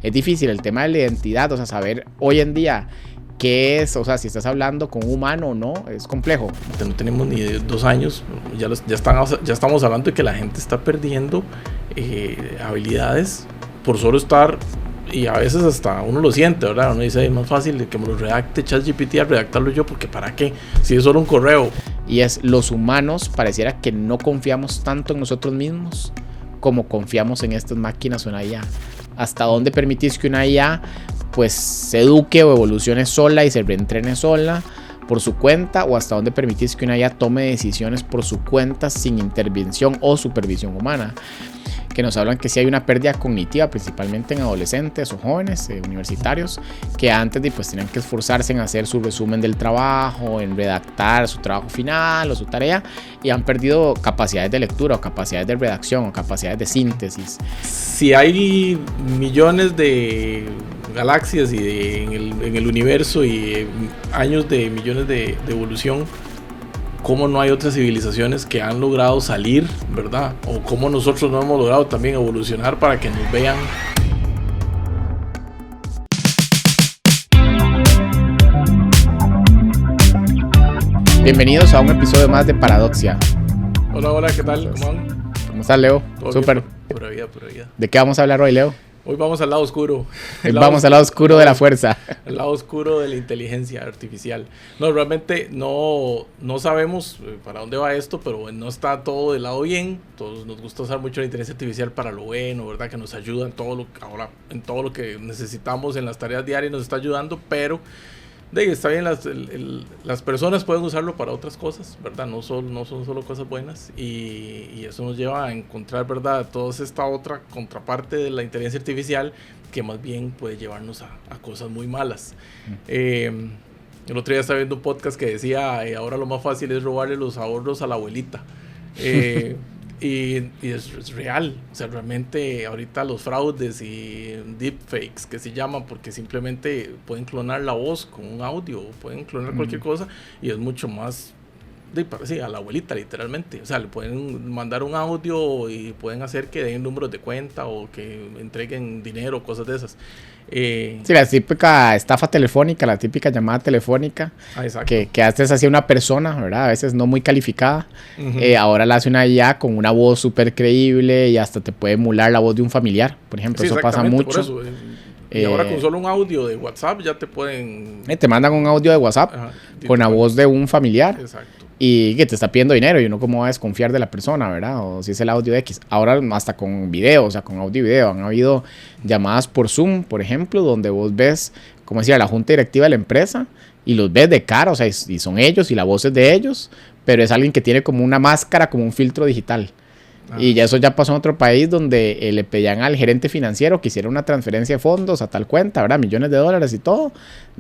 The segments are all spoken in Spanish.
es difícil el tema de la identidad, o sea, saber hoy en día qué es, o sea, si estás hablando con un humano o no, es complejo. No tenemos ni 2 años, ya estamos hablando de que la gente está perdiendo habilidades por solo estar, y a veces hasta uno lo siente, ¿verdad? Uno dice, es más fácil que me lo redacte ChatGPT a redactarlo yo, porque ¿para qué? Si es solo un correo. Y es, los humanos pareciera que no confiamos tanto en nosotros mismos como confiamos en estas máquinas o en la IA. ¿Hasta dónde permitís que una IA pues se eduque o evolucione sola y se reentrene sola por su cuenta, o hasta dónde permitís que una IA tome decisiones por su cuenta sin intervención o supervisión humana? Que nos hablan que sí hay una pérdida cognitiva, principalmente en adolescentes o jóvenes universitarios, que antes pues tenían que esforzarse en hacer su resumen del trabajo, en redactar su trabajo final o su tarea, y han perdido capacidades de lectura o capacidades de redacción o capacidades de síntesis. Si hay millones de galaxias en el universo y años de millones de evolución, ¿cómo no hay otras civilizaciones que han logrado salir, verdad? O cómo nosotros no hemos logrado también evolucionar para que nos vean. Bienvenidos a un episodio más de Paradoxia. Hola, ¿qué tal? ¿Cómo estás, Leo? Súper. Pura vida. ¿De qué vamos a hablar hoy, Leo? Hoy vamos al lado oscuro. Vamos al lado oscuro de la fuerza. El lado oscuro de la inteligencia artificial. No, realmente no sabemos para dónde va esto, pero no está todo del lado bien. Todos nos gusta usar mucho la inteligencia artificial para lo bueno, ¿verdad? Que nos ayuda en todo lo que necesitamos en las tareas diarias, nos está ayudando, pero está bien, las personas pueden usarlo para otras cosas, ¿verdad? No son solo cosas buenas, y eso nos lleva a encontrar, ¿verdad?, toda esta otra contraparte de la inteligencia artificial que más bien puede llevarnos a cosas muy malas. El otro día estaba viendo un podcast que decía, ahora lo más fácil es robarle los ahorros a la abuelita. Y es real, o sea, realmente ahorita los fraudes y deepfakes que se llaman, porque simplemente pueden clonar la voz con un audio, pueden clonar cualquier cosa, y es mucho más a la abuelita literalmente. O sea, le pueden mandar un audio y pueden hacer que den números de cuenta o que entreguen dinero, cosas de esas. Sí, la típica estafa telefónica, la típica llamada telefónica que antes hacía una persona, ¿verdad? A veces no muy calificada. Ahora la hace una IA con una voz súper creíble y hasta te puede emular la voz de un familiar, por ejemplo. Sí, eso pasa mucho. Y ahora con solo un audio de WhatsApp ya te pueden... te mandan un audio de WhatsApp con la voz de un familiar. Exacto. Y que te está pidiendo dinero y uno cómo va a desconfiar de la persona, ¿verdad? O si es el audio de X. Ahora hasta con video, o sea, con audio y video. Han habido llamadas por Zoom, por ejemplo, donde vos ves, como decía, la junta directiva de la empresa y los ves de cara, o sea, y son ellos y la voz es de ellos, pero es alguien que tiene como una máscara, como un filtro digital. Y ya eso ya pasó en otro país donde le pedían al gerente financiero que hiciera una transferencia de fondos a tal cuenta, ¿verdad? Millones de dólares y todo.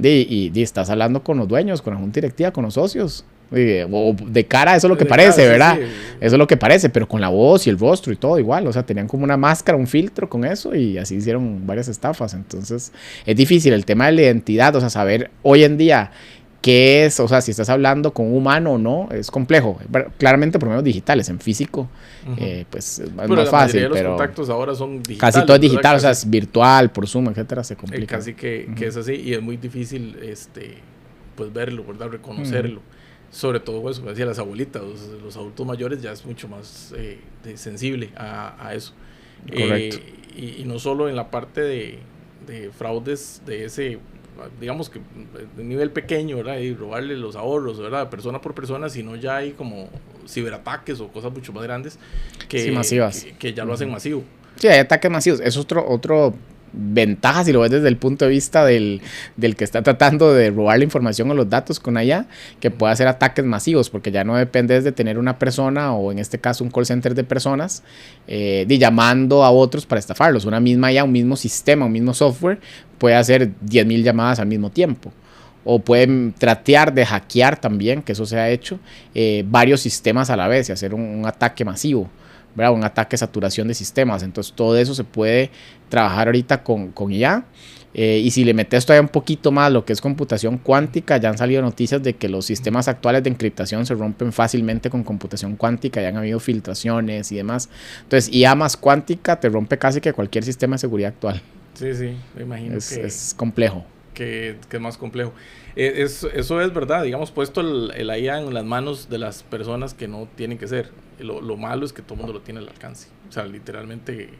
Y estás hablando con los dueños, con la junta directiva, con los socios. O de cara, eso es lo que parece, ¿verdad? Sí. Eso es lo que parece, pero con la voz y el rostro y todo igual. O sea, tenían como una máscara, un filtro con eso, y así hicieron varias estafas. Entonces, es difícil el tema de la identidad, o sea, saber hoy en día qué es, o sea, si estás hablando con un humano o no, es complejo. Claramente por medios digitales, en físico, pues es más fácil. Los pero contactos ahora son digitales. Casi todo es digital, o sea, es virtual, por Zoom, etcétera, se complica. Casi que es así, y es muy difícil pues verlo, ¿verdad? Reconocerlo. Sobre todo, pues, como decía, las abuelitas, los adultos mayores ya es mucho más sensible a eso. Correcto. Y no solo en la parte de fraudes de ese, digamos que de nivel pequeño, ¿verdad? Y robarle los ahorros, ¿verdad? Persona por persona, sino ya hay como ciberataques o cosas mucho más grandes masivas. Que ya lo hacen masivo. Sí, hay ataques masivos. Es otro ventaja, si lo ves desde el punto de vista del que está tratando de robar la información o los datos con allá, que puede hacer ataques masivos, porque ya no dependes de tener una persona, o en este caso un call center de personas, llamando a otros para estafarlos. Una misma IA, un mismo sistema, un mismo software puede hacer 10,000 llamadas al mismo tiempo. O pueden tratar de hackear también, que eso se ha hecho, varios sistemas a la vez y hacer un ataque masivo, ¿verdad? Un ataque de saturación de sistemas. Entonces todo eso se puede trabajar ahorita con IA. Y si le metes todavía un poquito más lo que es computación cuántica, ya han salido noticias de que los sistemas actuales de encriptación se rompen fácilmente con computación cuántica, ya han habido filtraciones y demás. Entonces IA más cuántica te rompe casi que cualquier sistema de seguridad actual. Sí, sí, me imagino es complejo. Que es más complejo. Eso es verdad, digamos, puesto el IA en las manos de las personas que no tienen que ser. Lo malo es que todo el mundo lo tiene al alcance. O sea, literalmente...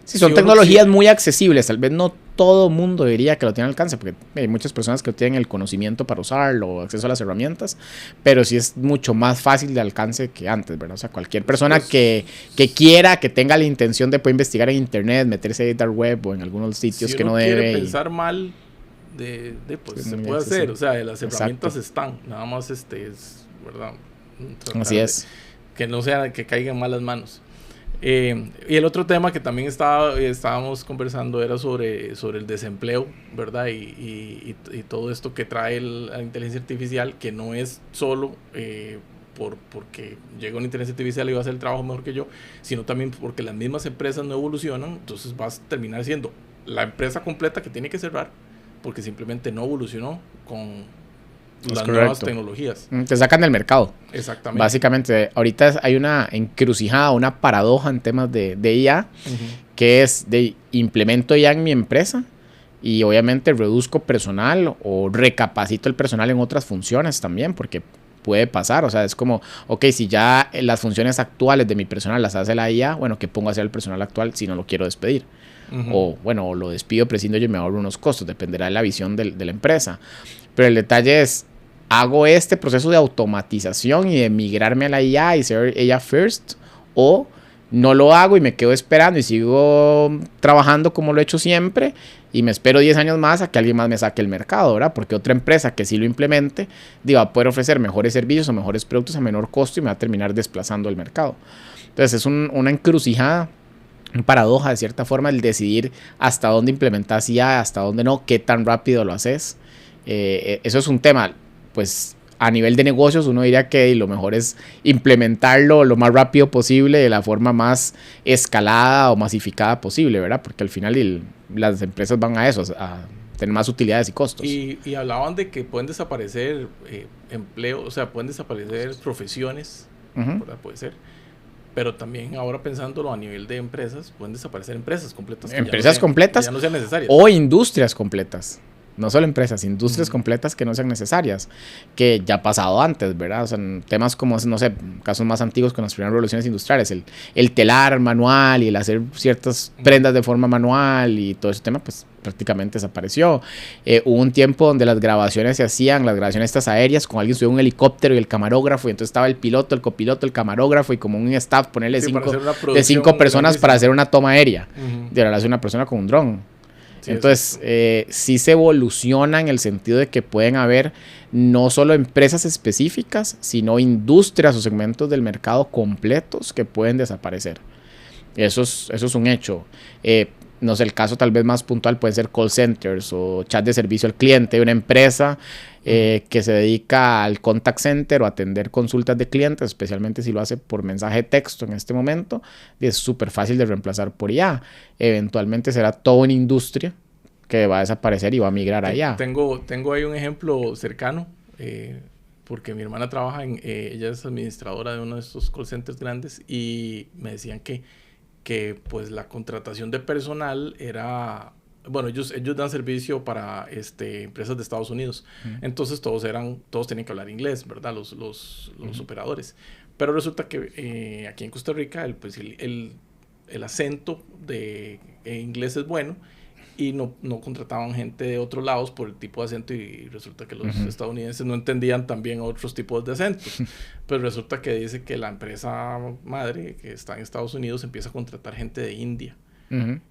Sí, son tecnologías muy accesibles. Tal vez no todo mundo diría que lo tiene al alcance, porque hay muchas personas que tienen el conocimiento para usarlo, acceso a las herramientas, pero sí es mucho más fácil de alcance que antes, ¿verdad? O sea, cualquier persona que quiera, que tenga la intención de poder investigar en internet, meterse en dark web o en algunos sitios que no debe. Si quiere pensar mal, pues se puede hacer. O sea, las herramientas están. Nada más es, ¿verdad? Así es. Que no sea, que caiga en malas manos. Y el otro tema que también estábamos conversando era sobre el desempleo, ¿verdad? Y todo esto que trae la inteligencia artificial, que no es solo porque llega una inteligencia artificial y va a hacer el trabajo mejor que yo, sino también porque las mismas empresas no evolucionan, entonces vas a terminar siendo la empresa completa que tiene que cerrar porque simplemente no evolucionó con las nuevas tecnologías. Te sacan del mercado. Exactamente. Básicamente, ahorita hay una encrucijada, una paradoja en temas de IA, que es de implemento IA en mi empresa y obviamente reduzco personal o recapacito el personal en otras funciones también, porque puede pasar. O sea, es como, ok, si ya las funciones actuales de mi personal las hace la IA, bueno, ¿qué pongo a hacer el personal actual si no lo quiero despedir? O bueno, lo despido, prescindo yo y me ahorro unos costos, dependerá de la visión de la empresa. Pero el detalle es, hago este proceso de automatización y de migrarme a la IA y ser ella first, o no lo hago y me quedo esperando y sigo trabajando como lo he hecho siempre y me espero 10 años más a que alguien más me saque el mercado, ¿verdad? Porque otra empresa que sí lo implemente va a poder ofrecer mejores servicios o mejores productos a menor costo y me va a terminar desplazando el mercado. Entonces es una encrucijada, una paradoja de cierta forma el decidir hasta dónde implementas IA, hasta dónde no, qué tan rápido lo haces. Eso es un tema, pues a nivel de negocios uno diría que lo mejor es implementarlo lo más rápido posible de la forma más escalada o masificada posible, ¿verdad? Porque al final las empresas van a eso, a tener más utilidades y costos. Y hablaban de que pueden desaparecer empleos, o sea, pueden desaparecer profesiones, ¿verdad? Puede ser. Pero también ahora pensándolo a nivel de empresas, pueden desaparecer empresas completas. Empresas completas ya no sean necesarias. O industrias completas. No solo empresas, industrias completas que no sean necesarias, que ya ha pasado antes, ¿verdad? O sea, temas como, no sé, casos más antiguos con las primeras revoluciones industriales, el telar manual y el hacer ciertas prendas de forma manual y todo ese tema, pues prácticamente desapareció. Hubo un tiempo donde las grabaciones se hacían, las grabaciones estas aéreas, con alguien subió un helicóptero y el camarógrafo, y entonces estaba el piloto, el copiloto, el camarógrafo y como un staff, ponerle sí, 5 personas para hacer una toma aérea. Y ahora lo hace una persona con un dron. Sí, entonces, sí se evoluciona en el sentido de que pueden haber no solo empresas específicas, sino industrias o segmentos del mercado completos que pueden desaparecer. Eso es un hecho. No sé, el caso tal vez más puntual pueden ser call centers o chat de servicio al cliente de una empresa que se dedica al contact center o atender consultas de clientes, especialmente si lo hace por mensaje de texto en este momento, y es súper fácil de reemplazar por IA. Eventualmente será toda una industria que va a desaparecer y va a migrar allá. Tengo ahí un ejemplo cercano, porque mi hermana trabaja ella es administradora de uno de estos call centers grandes y me decían que pues la contratación de personal era, bueno, ellos dan servicio para empresas de Estados Unidos. Entonces todos tenían que hablar inglés, ¿verdad? Los operadores. Pero resulta que aquí en Costa Rica el acento de inglés es bueno y no contrataban gente de otros lados por el tipo de acento y resulta que los estadounidenses no entendían también otros tipos de acentos. Pero resulta que dice que la empresa madre que está en Estados Unidos empieza a contratar gente de India.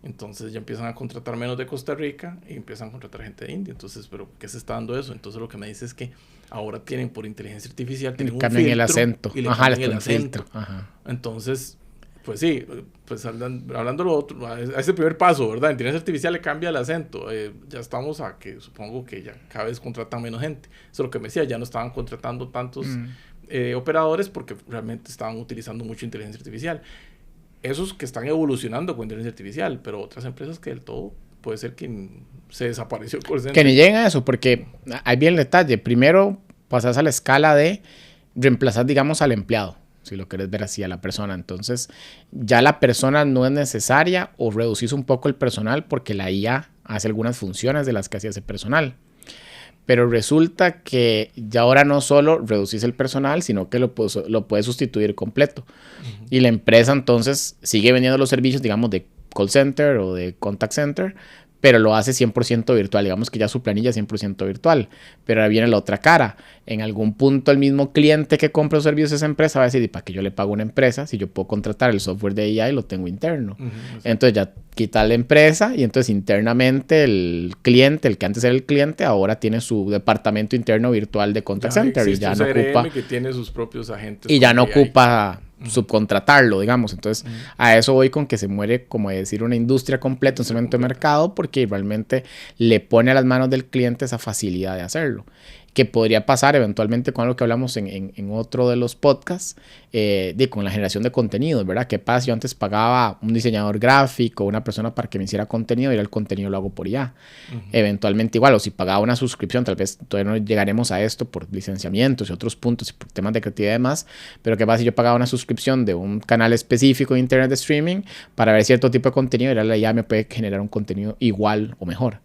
Entonces ya empiezan a contratar menos de Costa Rica y empiezan a contratar gente de India. Entonces, ¿pero qué se está dando eso? Entonces lo que me dice es que ahora tienen por inteligencia artificial tienen un filtro el acento. Y le cambian el acento. Entonces, pues sí, pues hablando lo otro, a ese primer paso, ¿verdad? Inteligencia artificial le cambia el acento. Ya estamos a que supongo que ya cada vez contratan menos gente. Eso es lo que me decía, ya no estaban contratando tantos operadores porque realmente estaban utilizando mucho inteligencia artificial. Esos que están evolucionando con inteligencia artificial, pero otras empresas que del todo puede ser que se desapareció el call center. Que ni lleguen a eso, porque ahí viene el detalle. Primero pasas a la escala de reemplazar, digamos, al empleado. si lo querés ver así a la persona. Entonces, ya la persona no es necesaria o reducís un poco el personal porque la IA hace algunas funciones de las que hacía ese personal. Pero resulta que ya ahora no solo reducís el personal, sino que lo puedes sustituir completo. Y la empresa entonces sigue vendiendo los servicios, digamos, de call center o de contact center, pero lo hace 100% virtual. Digamos que ya su planilla es 100% virtual. Pero ahora viene la otra cara. En algún punto el mismo cliente que compra los servicios de esa empresa va a decir, ¿y para qué yo le pago a una empresa si yo puedo contratar el software de AI y lo tengo interno? Entonces ya quita la empresa y entonces internamente el cliente, el que antes era el cliente, ahora tiene su departamento interno virtual de contact center. Y ya no ocupa... que tiene sus propios agentes. Y ya no ocupa... subcontratarlo, digamos. Entonces, a eso voy con que se muere, como decir, una industria completa, un segmento de mercado, porque realmente le pone a las manos del cliente esa facilidad de hacerlo. Que podría pasar eventualmente con lo que hablamos en otro de los podcasts, con la generación de contenidos, ¿verdad? ¿Qué pasa? Yo antes pagaba un diseñador gráfico, una persona para que me hiciera contenido, y ahora el contenido lo hago por IA. Eventualmente igual, o si pagaba una suscripción, tal vez todavía no llegaremos a esto por licenciamientos y otros puntos y por temas de creatividad y demás, pero ¿qué pasa si yo pagaba una suscripción de un canal específico de internet de streaming para ver cierto tipo de contenido y ahora la IA me puede generar un contenido igual o mejor?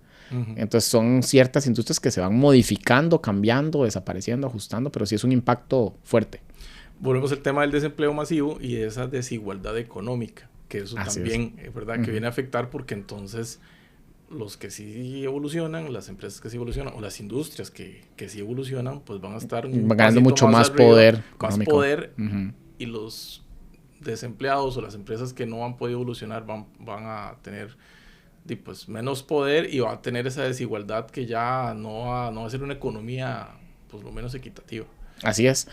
Entonces son ciertas industrias que se van modificando, cambiando, desapareciendo, ajustando, pero sí es un impacto fuerte. Volvemos al tema del desempleo masivo y de esa desigualdad económica, que eso también es verdad que viene a afectar, porque entonces los que sí evolucionan, las empresas que sí evolucionan o las industrias que sí evolucionan, pues van a estar ganando mucho más poder económico. Más poder, y los desempleados o las empresas que no han podido evolucionar van a tener pues menos poder, y va a tener esa desigualdad que ya no va a ser una economía pues lo menos equitativa. Así es.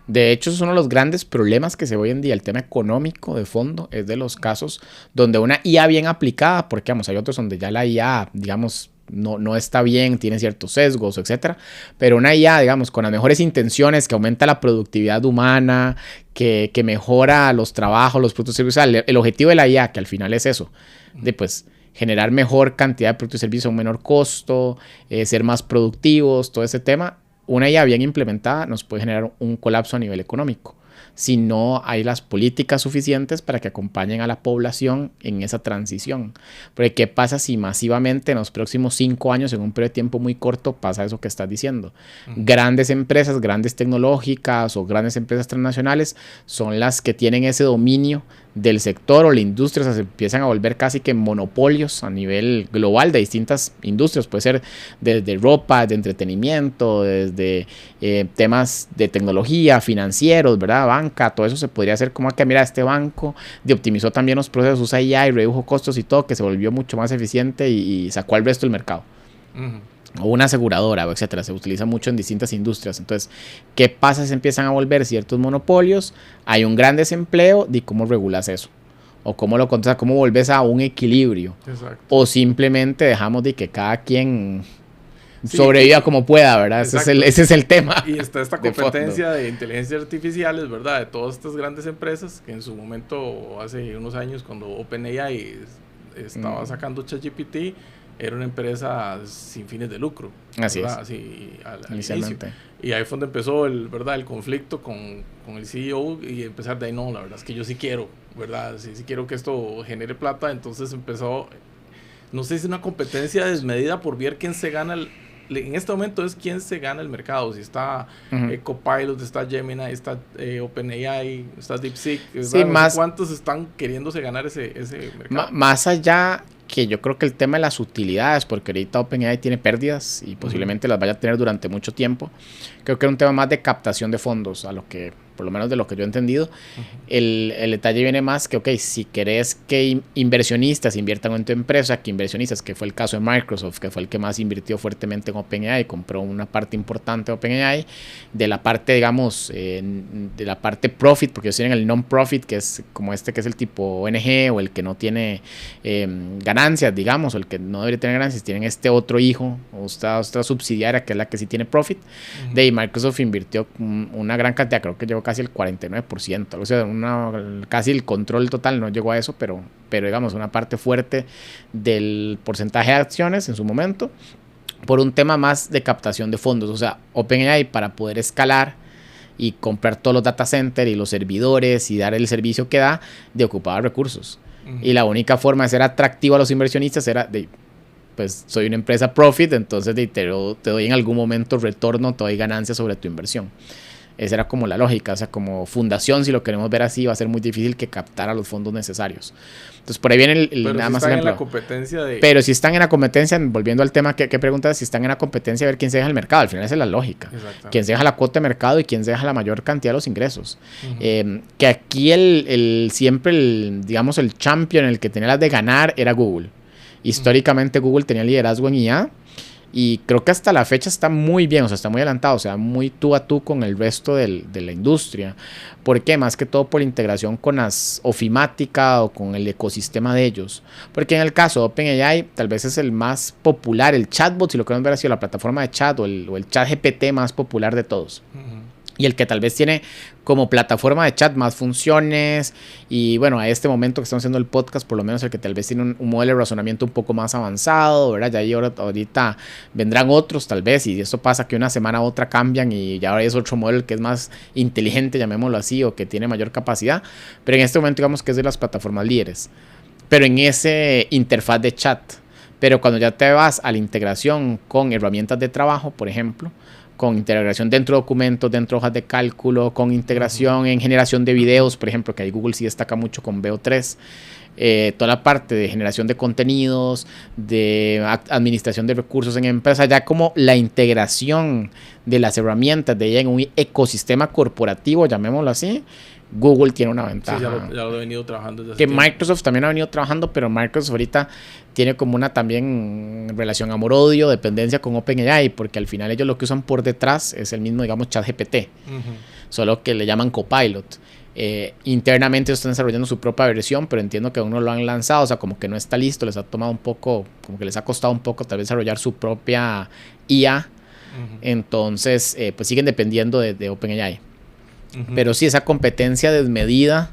De hecho, es uno de los grandes problemas que se ve hoy en día. El tema económico de fondo es de los casos donde una IA bien aplicada, porque vamos, hay otros donde ya la IA, digamos, no está bien, tiene ciertos sesgos, etcétera, pero una IA, digamos, con las mejores intenciones, que aumenta la productividad humana, que mejora los trabajos, los productos y servicios. El objetivo de la IA, que al final es eso, de pues generar mejor cantidad de productos y servicios a un menor costo, ser más productivos, todo ese tema, una IA bien implementada nos puede generar un colapso a nivel económico, si no hay las políticas suficientes para que acompañen a la población en esa transición. Porque ¿qué pasa si masivamente en los próximos 5 años, en un periodo de tiempo muy corto, pasa eso que estás diciendo? Grandes empresas, grandes tecnológicas o grandes empresas transnacionales son las que tienen ese dominio del sector o la industria, o sea, se empiezan a volver casi que monopolios a nivel global de distintas industrias. Puede ser desde ropa, de entretenimiento, desde temas de tecnología, financieros, ¿verdad? Banca, todo eso se podría hacer como que, mira, este banco optimizó también los procesos, usa IA y redujo costos y todo, que se volvió mucho más eficiente y sacó al resto del mercado. O una aseguradora, etcétera. Se utiliza mucho en distintas industrias. Entonces, ¿qué pasa si se empiezan a volver ciertos monopolios? Hay un gran desempleo. ¿Y cómo regulas eso? O cómo lo controlas, cómo volves a un equilibrio. Exacto. O simplemente dejamos de que cada quien sobreviva como pueda, ¿verdad? Ese es el tema. Y está esta competencia de inteligencia artificial, es verdad, de todas estas grandes empresas que en su momento, hace unos años, cuando OpenAI estaba sacando ChatGPT, era una empresa sin fines de lucro. Así ¿verdad? es. Así, al inicio. Y ahí fue donde empezó el conflicto con el CEO, y empezar de ahí, no, la verdad es que yo sí quiero, ¿verdad? Sí quiero que esto genere plata. Entonces empezó, no sé si es una competencia desmedida por ver quién se gana en este momento es quién se gana el mercado. Si está Copilot, está Gemini, está OpenAI, está DeepSeek, sí, no sé cuántos están queriéndose ganar ese mercado. Más allá que yo creo que el tema de las utilidades, porque ahorita OpenAI tiene pérdidas y posiblemente las vaya a tener durante mucho tiempo, creo que es un tema más de captación de fondos, a lo que, por lo menos de lo que yo he entendido. El detalle viene más que, ok, si querés que inversionistas inviertan en tu empresa, que inversionistas, que fue el caso de Microsoft, que fue el que más invirtió fuertemente en OpenAI, compró una parte importante de OpenAI, de la parte, digamos, de la parte profit, porque ellos tienen el non-profit, que es como que es el tipo ONG, o el que no tiene ganancias, digamos, o el que no debería tener ganancias, tienen este otro hijo, o esta otra subsidiaria, que es la que sí tiene profit. De ahí Microsoft invirtió una gran cantidad, creo que llegó casi el 49%, o sea, casi el control total no llegó a eso, pero digamos una parte fuerte del porcentaje de acciones en su momento, por un tema más de captación de fondos. O sea, OpenAI, para poder escalar y comprar todos los data centers y los servidores y dar el servicio que da, de ocupar recursos. Y la única forma de ser atractivo a los inversionistas era pues soy una empresa profit, entonces te doy en algún momento retorno, te doy ganancias sobre tu inversión. Esa era como la lógica, o sea, como fundación, si lo queremos ver así, va a ser muy difícil que captara los fondos necesarios. Entonces, por ahí viene el pero nada si más están ejemplo. En la competencia de... Pero si están en la competencia, volviendo al tema que preguntas, si están en la competencia, a ver quién se deja el mercado. Al final esa es la lógica. Quién se deja la cuota de mercado y quién se deja la mayor cantidad de los ingresos. Que aquí siempre digamos, el champion, el que tenía las de ganar, era Google. Históricamente Google tenía liderazgo en IA. Y creo que hasta la fecha está muy bien, o sea, está muy adelantado, o sea, muy tú a tú con el resto de la industria. ¿Por qué? Más que todo por integración con las ofimática o con el ecosistema de ellos. Porque en el caso de OpenAI, tal vez es el más popular, el chatbot, si lo queremos ver así, o la plataforma de chat o el chat GPT más popular de todos. Y el que tal vez tiene como plataforma de chat más funciones. Y bueno, a este momento que estamos haciendo el podcast, por lo menos el que tal vez tiene un modelo de razonamiento un poco más avanzado, ¿verdad? Ya ahí ahorita vendrán otros tal vez. Y esto pasa que una semana a otra cambian y ya ahora es otro modelo que es más inteligente, llamémoslo así, o que tiene mayor capacidad. Pero en este momento digamos que es de las plataformas líderes. Pero en ese interfaz de chat. Pero cuando ya te vas a la integración con herramientas de trabajo, por ejemplo, con integración dentro de documentos, dentro de hojas de cálculo, con integración en generación de videos, por ejemplo, que ahí Google sí destaca mucho con VO3, toda la parte de generación de contenidos, de administración de recursos en empresa, ya como la integración de las herramientas de ella en un ecosistema corporativo, llamémoslo así, Google tiene una ventaja. Sí, ya lo he venido trabajando desde hace que tiempo. Microsoft también ha venido trabajando, pero Microsoft ahorita tiene como una también relación amor-odio, dependencia con OpenAI, porque al final ellos lo que usan por detrás es el mismo, digamos, ChatGPT, solo que le llaman Copilot. Internamente ellos están desarrollando su propia versión, pero entiendo que aún no lo han lanzado, o sea, como que no está listo, les ha tomado un poco, como que les ha costado un poco tal vez desarrollar su propia IA, entonces pues siguen dependiendo de OpenAI. Pero sí, esa competencia desmedida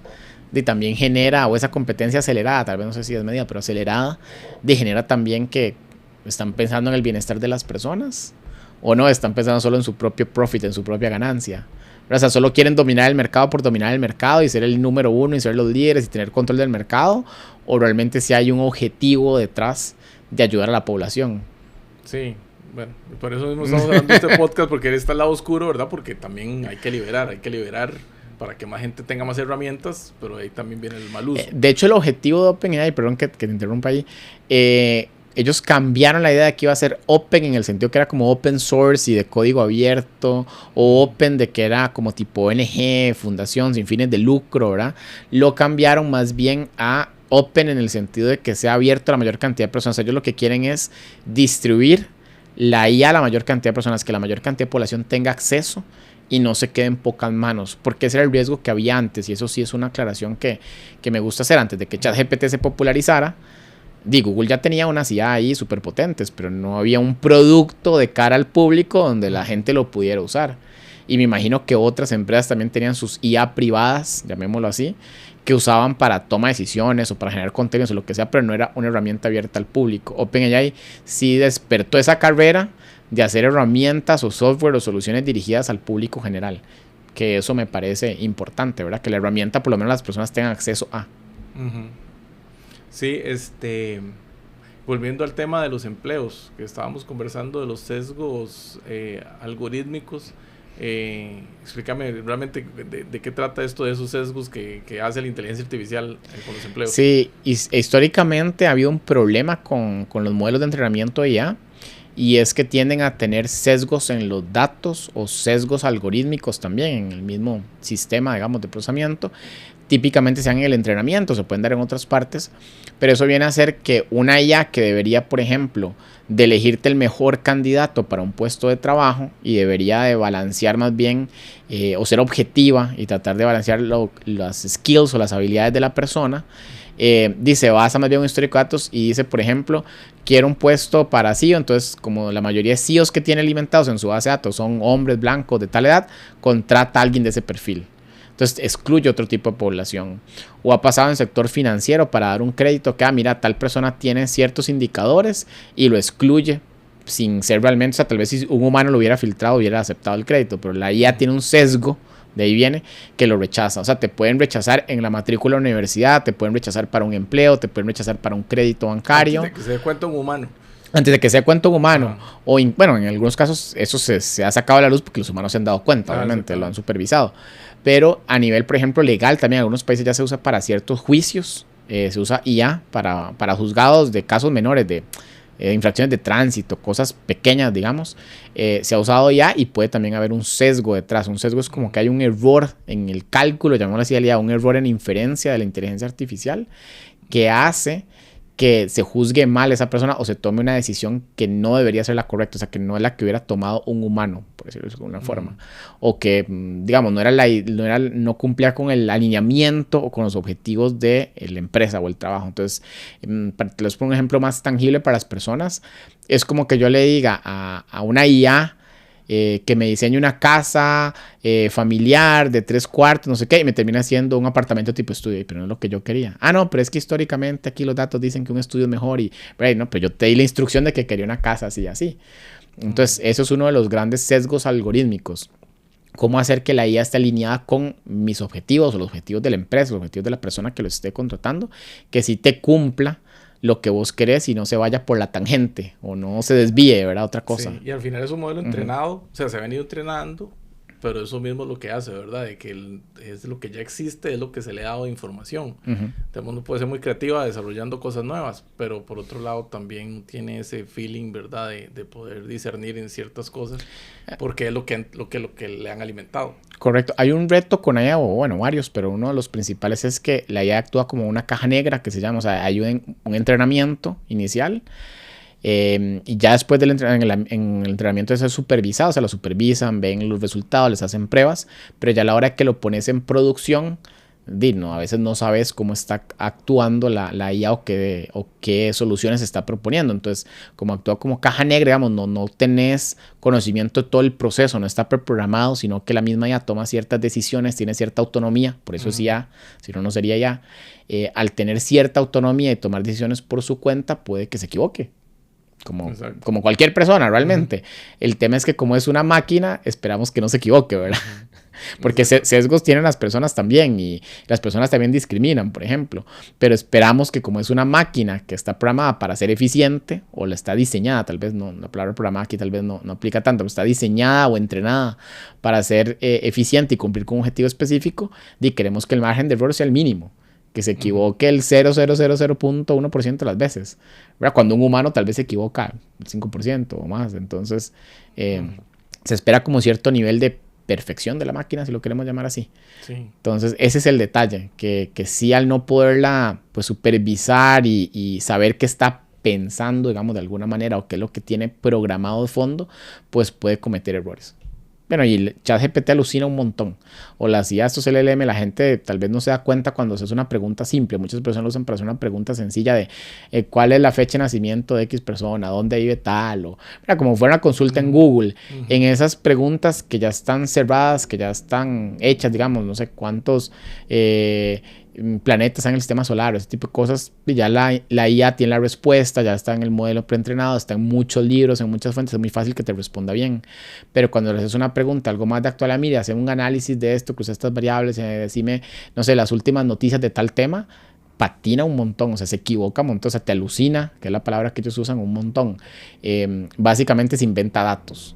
también genera, o esa competencia acelerada, tal vez no sé si desmedida, pero acelerada, genera también que están pensando en el bienestar de las personas, o no, están pensando solo en su propio profit, en su propia ganancia. O sea, solo quieren dominar el mercado por dominar el mercado y ser el número uno y ser los líderes y tener control del mercado, o realmente si hay un objetivo detrás de ayudar a la población. Sí. Bueno, por eso mismo estamos hablando de este podcast, porque está el lado oscuro, ¿verdad? Porque también hay que liberar para que más gente tenga más herramientas, pero ahí también viene el mal uso. De hecho, el objetivo de OpenAI, perdón que te interrumpa ahí, ellos cambiaron la idea de que iba a ser open en el sentido que era como open source y de código abierto, o open de que era como tipo ONG, fundación sin fines de lucro, ¿verdad? Lo cambiaron más bien a open en el sentido de que sea abierto a la mayor cantidad de personas. Ellos lo que quieren es distribuir la IA a la mayor cantidad de personas, que la mayor cantidad de población tenga acceso y no se quede en pocas manos, porque ese era el riesgo que había antes, y eso sí es una aclaración que me gusta hacer. Antes de que ChatGPT se popularizara, Google ya tenía unas IA ahí súper potentes, pero no había un producto de cara al público donde la gente lo pudiera usar. Y me imagino que otras empresas también tenían sus IA privadas, llamémoslo así, que usaban para toma de decisiones o para generar contenidos o lo que sea, pero no era una herramienta abierta al público. OpenAI sí despertó esa carrera de hacer herramientas o software o soluciones dirigidas al público general, que eso me parece importante, ¿verdad? Que la herramienta por lo menos las personas tengan acceso a. Sí, volviendo al tema de los empleos, que estábamos conversando de los sesgos algorítmicos. Explícame realmente de qué trata esto de esos sesgos que hace la inteligencia artificial con los empleos. Sí, históricamente ha habido un problema con los modelos de entrenamiento de IA, y es que tienden a tener sesgos en los datos o sesgos algorítmicos también en el mismo sistema, digamos, de procesamiento. Típicamente se dan en el entrenamiento, se pueden dar en otras partes, pero eso viene a hacer que una IA que debería, por ejemplo, de elegirte el mejor candidato para un puesto de trabajo y debería de balancear más bien o ser objetiva y tratar de balancear las skills o las habilidades de la persona, dice, basa más bien en un histórico de datos y dice, por ejemplo, quiero un puesto para CEO, entonces como la mayoría de CEOs que tiene alimentados en su base de datos son hombres blancos de tal edad, contrata a alguien de ese perfil. Entonces excluye otro tipo de población. O ha pasado en el sector financiero para dar un crédito que, mira, tal persona tiene ciertos indicadores y lo excluye sin ser realmente, o sea, tal vez si un humano lo hubiera filtrado hubiera aceptado el crédito, pero la IA tiene un sesgo de ahí viene, que lo rechaza. O sea, te pueden rechazar en la matrícula de la universidad, te pueden rechazar para un empleo, te pueden rechazar para un crédito bancario. Antes de que se dé cuenta un humano. Antes de que sea cuento humano. O bueno, en algunos casos eso se ha sacado a la luz porque los humanos se han dado cuenta, obviamente, lo han supervisado. Pero a nivel, por ejemplo, legal, también en algunos países ya se usa para ciertos juicios. Se usa IA para juzgados de casos menores, de infracciones de tránsito, cosas pequeñas, digamos. Se ha usado IA y puede también haber un sesgo detrás. Un sesgo es como que hay un error en el cálculo, llamémoslo así, un error en inferencia de la inteligencia artificial que hace que se juzgue mal esa persona o se tome una decisión que no debería ser la correcta, o sea, que no es la que hubiera tomado un humano, por decirlo de alguna forma, o que, digamos, no cumplía con el alineamiento o con los objetivos de la empresa o el trabajo. Entonces, para te les pongo un ejemplo más tangible para las personas, es como que yo le diga a una IA que me diseñe una casa familiar de 3 cuartos, no sé qué, y me termina haciendo un apartamento tipo estudio, pero no es lo que yo quería. Ah, no, pero es que históricamente aquí los datos dicen que un estudio es mejor y, no, pero yo te di la instrucción de que quería una casa así y así. Entonces, eso es uno de los grandes sesgos algorítmicos. Cómo hacer que la IA esté alineada con mis objetivos o los objetivos de la empresa, los objetivos de la persona que lo esté contratando, que sí te cumpla lo que vos querés y no se vaya por la tangente o no se desvíe, ¿verdad? Otra cosa. Sí, y al final es un modelo entrenado, o sea, se ha venido entrenando, pero eso mismo es lo que hace, ¿verdad? De que es lo que ya existe, es lo que se le ha dado de información. El mundo puede ser muy creativa desarrollando cosas nuevas, pero por otro lado también tiene ese feeling, ¿verdad? De poder discernir en ciertas cosas, porque es lo que le han alimentado. Correcto. Hay un reto con IA, o bueno, varios, pero uno de los principales es que la IA actúa como una caja negra que se llama, o sea, hay un entrenamiento inicial y ya después en el entrenamiento de ser supervisado, o sea, lo supervisan, ven los resultados, les hacen pruebas, pero ya a la hora que lo pones en producción, a veces no sabes cómo está actuando la IA o qué soluciones está proponiendo. Entonces, como actúa como caja negra, digamos, no tenés conocimiento de todo el proceso, no está preprogramado, sino que la misma IA toma ciertas decisiones, tiene cierta autonomía, por eso es IA, si no, no sería IA. Al tener cierta autonomía y tomar decisiones por su cuenta, puede que se equivoque. Como cualquier persona, realmente. El tema es que como es una máquina, esperamos que no se equivoque, ¿verdad? Porque sesgos tienen las personas también y las personas también discriminan, por ejemplo. Pero esperamos que como es una máquina que está programada para ser eficiente o la está diseñada, tal vez no, la palabra programada aquí tal vez no aplica tanto, pero está diseñada o entrenada para ser eficiente y cumplir con un objetivo específico, y queremos que el margen de error sea el mínimo. Que se equivoque el 0,000.1% de las veces, ¿verdad? Cuando un humano tal vez se equivoca el 5% o más. Entonces, se espera como cierto nivel de perfección de la máquina, si lo queremos llamar así. Sí. Entonces, ese es el detalle, que sí, al no poderla pues supervisar y saber qué está pensando, digamos, de alguna manera, o qué es lo que tiene programado de fondo, pues puede cometer errores. Bueno, y el ChatGPT alucina un montón. O las IA, estos LLM, la gente tal vez no se da cuenta cuando se hace una pregunta simple. Muchas personas lo usan para hacer una pregunta sencilla de cuál es la fecha de nacimiento de X persona, dónde vive tal, o como fuera una consulta en Google. En esas preguntas que ya están cerradas, que ya están hechas, digamos, no sé cuántos planetas en el sistema solar, ese tipo de cosas, ya la IA tiene la respuesta, ya está en el modelo preentrenado, está en muchos libros, en muchas fuentes, es muy fácil que te responda bien. Pero cuando le haces una pregunta, algo más de actual, mira, hacer un análisis de esto, cruza estas variables, decime, no sé, las últimas noticias de tal tema, patina un montón, o sea, se equivoca un montón, o sea, te alucina, que es la palabra que ellos usan un montón. Básicamente se inventa datos.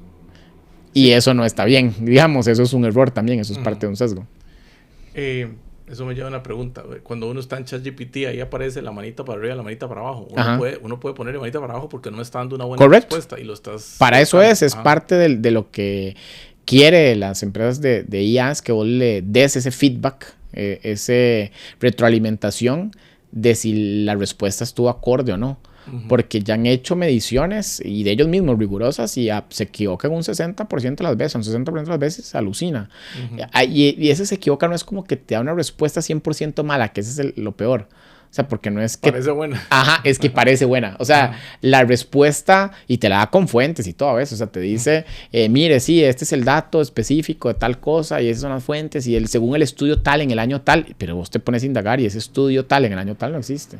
Y eso no está bien, digamos, eso es un error también, eso es parte de un sesgo. Eso me lleva a una pregunta. Cuando uno está en ChatGPT, ahí aparece la manita para arriba y la manita para abajo. Uno puede poner la manita para abajo porque no está dando una buena respuesta. Y lo estás para eso es parte de lo que quiere las empresas de IAs, que vos le des ese feedback, esa retroalimentación de si la respuesta estuvo acorde o no. Porque ya han hecho mediciones y de ellos mismos rigurosas y se equivocan un 60% de las veces, un 60% de las veces alucina. Y ese se equivoca, no es como que te da una respuesta 100% mala, que ese es lo peor. O sea, porque no es que... Parece buena. Ajá, es que parece buena. O sea, la respuesta, y te la da con fuentes y todo eso. O sea, te dice, mire, sí, este es el dato específico de tal cosa y esas son las fuentes y según el estudio tal en el año tal, pero vos te pones a indagar y ese estudio tal en el año tal no existe.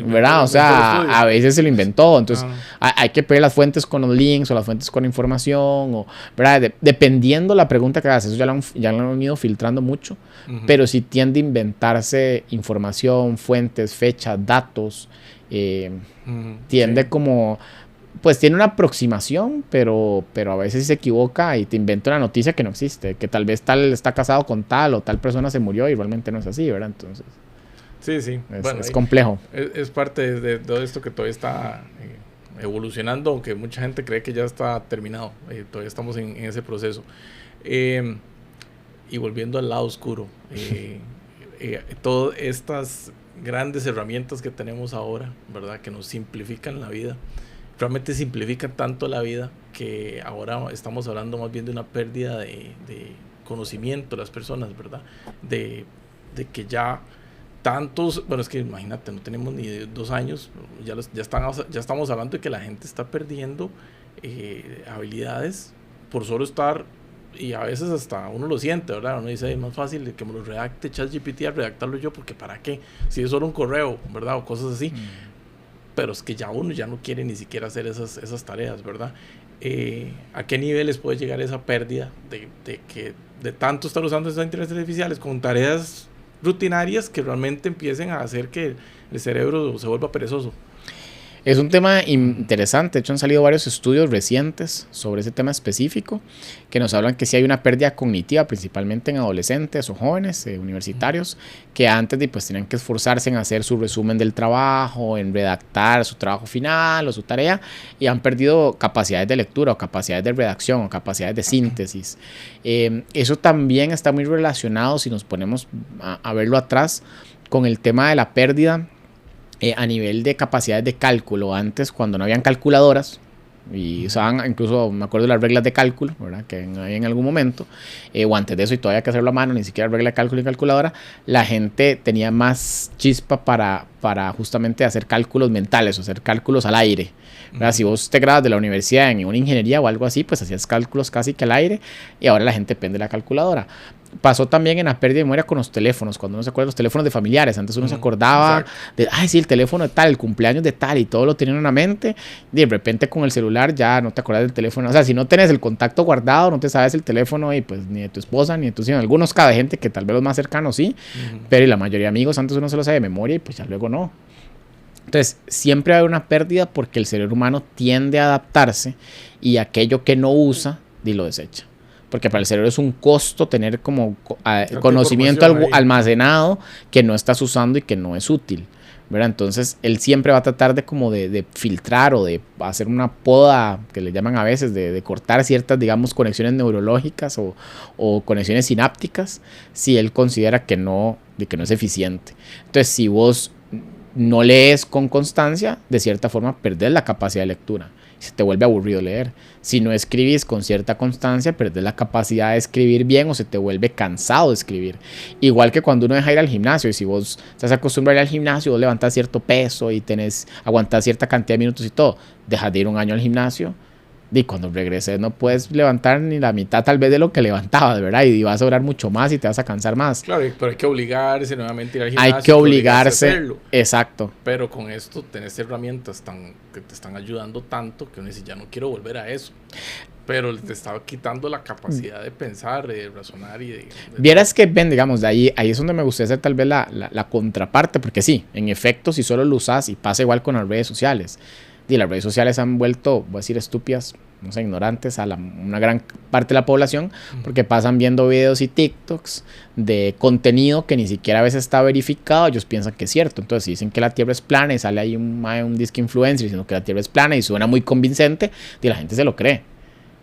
¿verdad? O sea, a veces se lo inventó. Entonces, hay que ver las fuentes con los links o las fuentes con información, o, ¿verdad? Dependiendo la pregunta que hagas. Eso ya lo han ido filtrando mucho, pero sí tiende a inventarse información, fuentes, fechas, datos. Tiende como... Pues tiene una aproximación, pero a veces se equivoca y te inventa una noticia que no existe, que tal vez tal está casado con tal o tal persona se murió y realmente no es así, ¿verdad? Entonces, sí. Es complejo. Es parte de todo esto que todavía está evolucionando, aunque mucha gente cree que ya está terminado. Todavía estamos en ese proceso. Y volviendo al lado oscuro, todas estas grandes herramientas que tenemos ahora, ¿verdad? Que nos simplifican la vida. Realmente simplifican tanto la vida que ahora estamos hablando más bien de una pérdida de conocimiento de las personas, ¿verdad? De que ya tantos, bueno, es que imagínate, no tenemos ni 2 años, ya estamos hablando de que la gente está perdiendo habilidades por solo estar, y a veces hasta uno lo siente, ¿verdad? Uno dice, es más fácil que me lo redacte ChatGPT a redactarlo yo, porque ¿para qué? Si es solo un correo, ¿verdad? O cosas así. Pero es que ya uno ya no quiere ni siquiera hacer esas tareas, ¿verdad? ¿A qué niveles puede llegar esa pérdida de tanto estar usando esas inteligencias artificiales con tareas rutinarias que realmente empiecen a hacer que el cerebro se vuelva perezoso? Es un tema interesante. De hecho, han salido varios estudios recientes sobre ese tema específico que nos hablan que sí hay una pérdida cognitiva, principalmente en adolescentes o jóvenes universitarios, que antes pues tenían que esforzarse en hacer su resumen del trabajo, en redactar su trabajo final o su tarea, y han perdido capacidades de lectura o capacidades de redacción o capacidades de síntesis. Eso también está muy relacionado, si nos ponemos a verlo atrás, con el tema de la pérdida a nivel de capacidades de cálculo. Antes, cuando no habían calculadoras y usaban, incluso me acuerdo de las reglas de cálculo, ¿verdad? Que en algún momento, o antes de eso, y todavía hay que hacerlo a mano, ni siquiera regla de cálculo y calculadora, la gente tenía más chispa para justamente hacer cálculos mentales o hacer cálculos al aire, ¿verdad? Si vos te gradas de la universidad en una ingeniería o algo así, pues hacías cálculos casi que al aire, y ahora la gente depende de la calculadora. Pasó también en la pérdida de memoria con los teléfonos, cuando uno se acuerda de los teléfonos de familiares. Antes uno se acordaba de, ay, sí, el teléfono de tal, el cumpleaños de tal, y todo lo tenían en la mente, y de repente con el celular ya no te acuerdas del teléfono. O sea, si no tenés el contacto guardado, no te sabes el teléfono, y pues ni de tu esposa, ni de tus hijos. Algunos cada gente que tal vez los más cercanos sí, pero y la mayoría de amigos antes uno se lo sabe de memoria y pues ya luego no. Entonces, siempre va a haber una pérdida porque el cerebro humano tiende a adaptarse, y aquello que no usa, lo desecha. Porque para el cerebro es un costo tener como conocimiento almacenado que no estás usando y que no es útil, ¿verdad? Entonces, él siempre va a tratar de filtrar o de hacer una poda, que le llaman a veces, de cortar ciertas, digamos, conexiones neurológicas o conexiones sinápticas, si él considera que no es eficiente. Entonces, si vos no lees con constancia, de cierta forma perdés la capacidad de lectura. Se te vuelve aburrido leer. Si no escribís con cierta constancia, perdés la capacidad de escribir bien, o se te vuelve cansado de escribir. Igual que cuando uno deja ir al gimnasio, y si vos estás acostumbrado a ir al gimnasio, vos levantás cierto peso y aguantás cierta cantidad de minutos y todo, dejas de ir un año al gimnasio, y cuando regreses no puedes levantar ni la mitad tal vez de lo que levantabas, ¿verdad? Y vas a durar mucho más y te vas a cansar más. Claro, pero hay que obligarse nuevamente a ir al gimnasio. Hay que obligarse a hacerlo. Exacto. Pero con esto tenés herramientas que te están ayudando tanto que uno dice, ya no quiero volver a eso. Pero te estaba quitando la capacidad de pensar, de razonar y de vieras que ven, digamos, de ahí es donde me gustaría hacer tal vez la contraparte, porque sí, en efecto, si solo lo usas, y pasa igual con las redes sociales. Y las redes sociales han vuelto, voy a decir, estúpidas, no sé, ignorantes a una gran parte de la población, porque pasan viendo videos y TikToks de contenido que ni siquiera a veces está verificado. Ellos piensan que es cierto. Entonces, si dicen que la Tierra es plana y sale ahí un disque influencer diciendo que la Tierra es plana y suena muy convincente, y la gente se lo cree.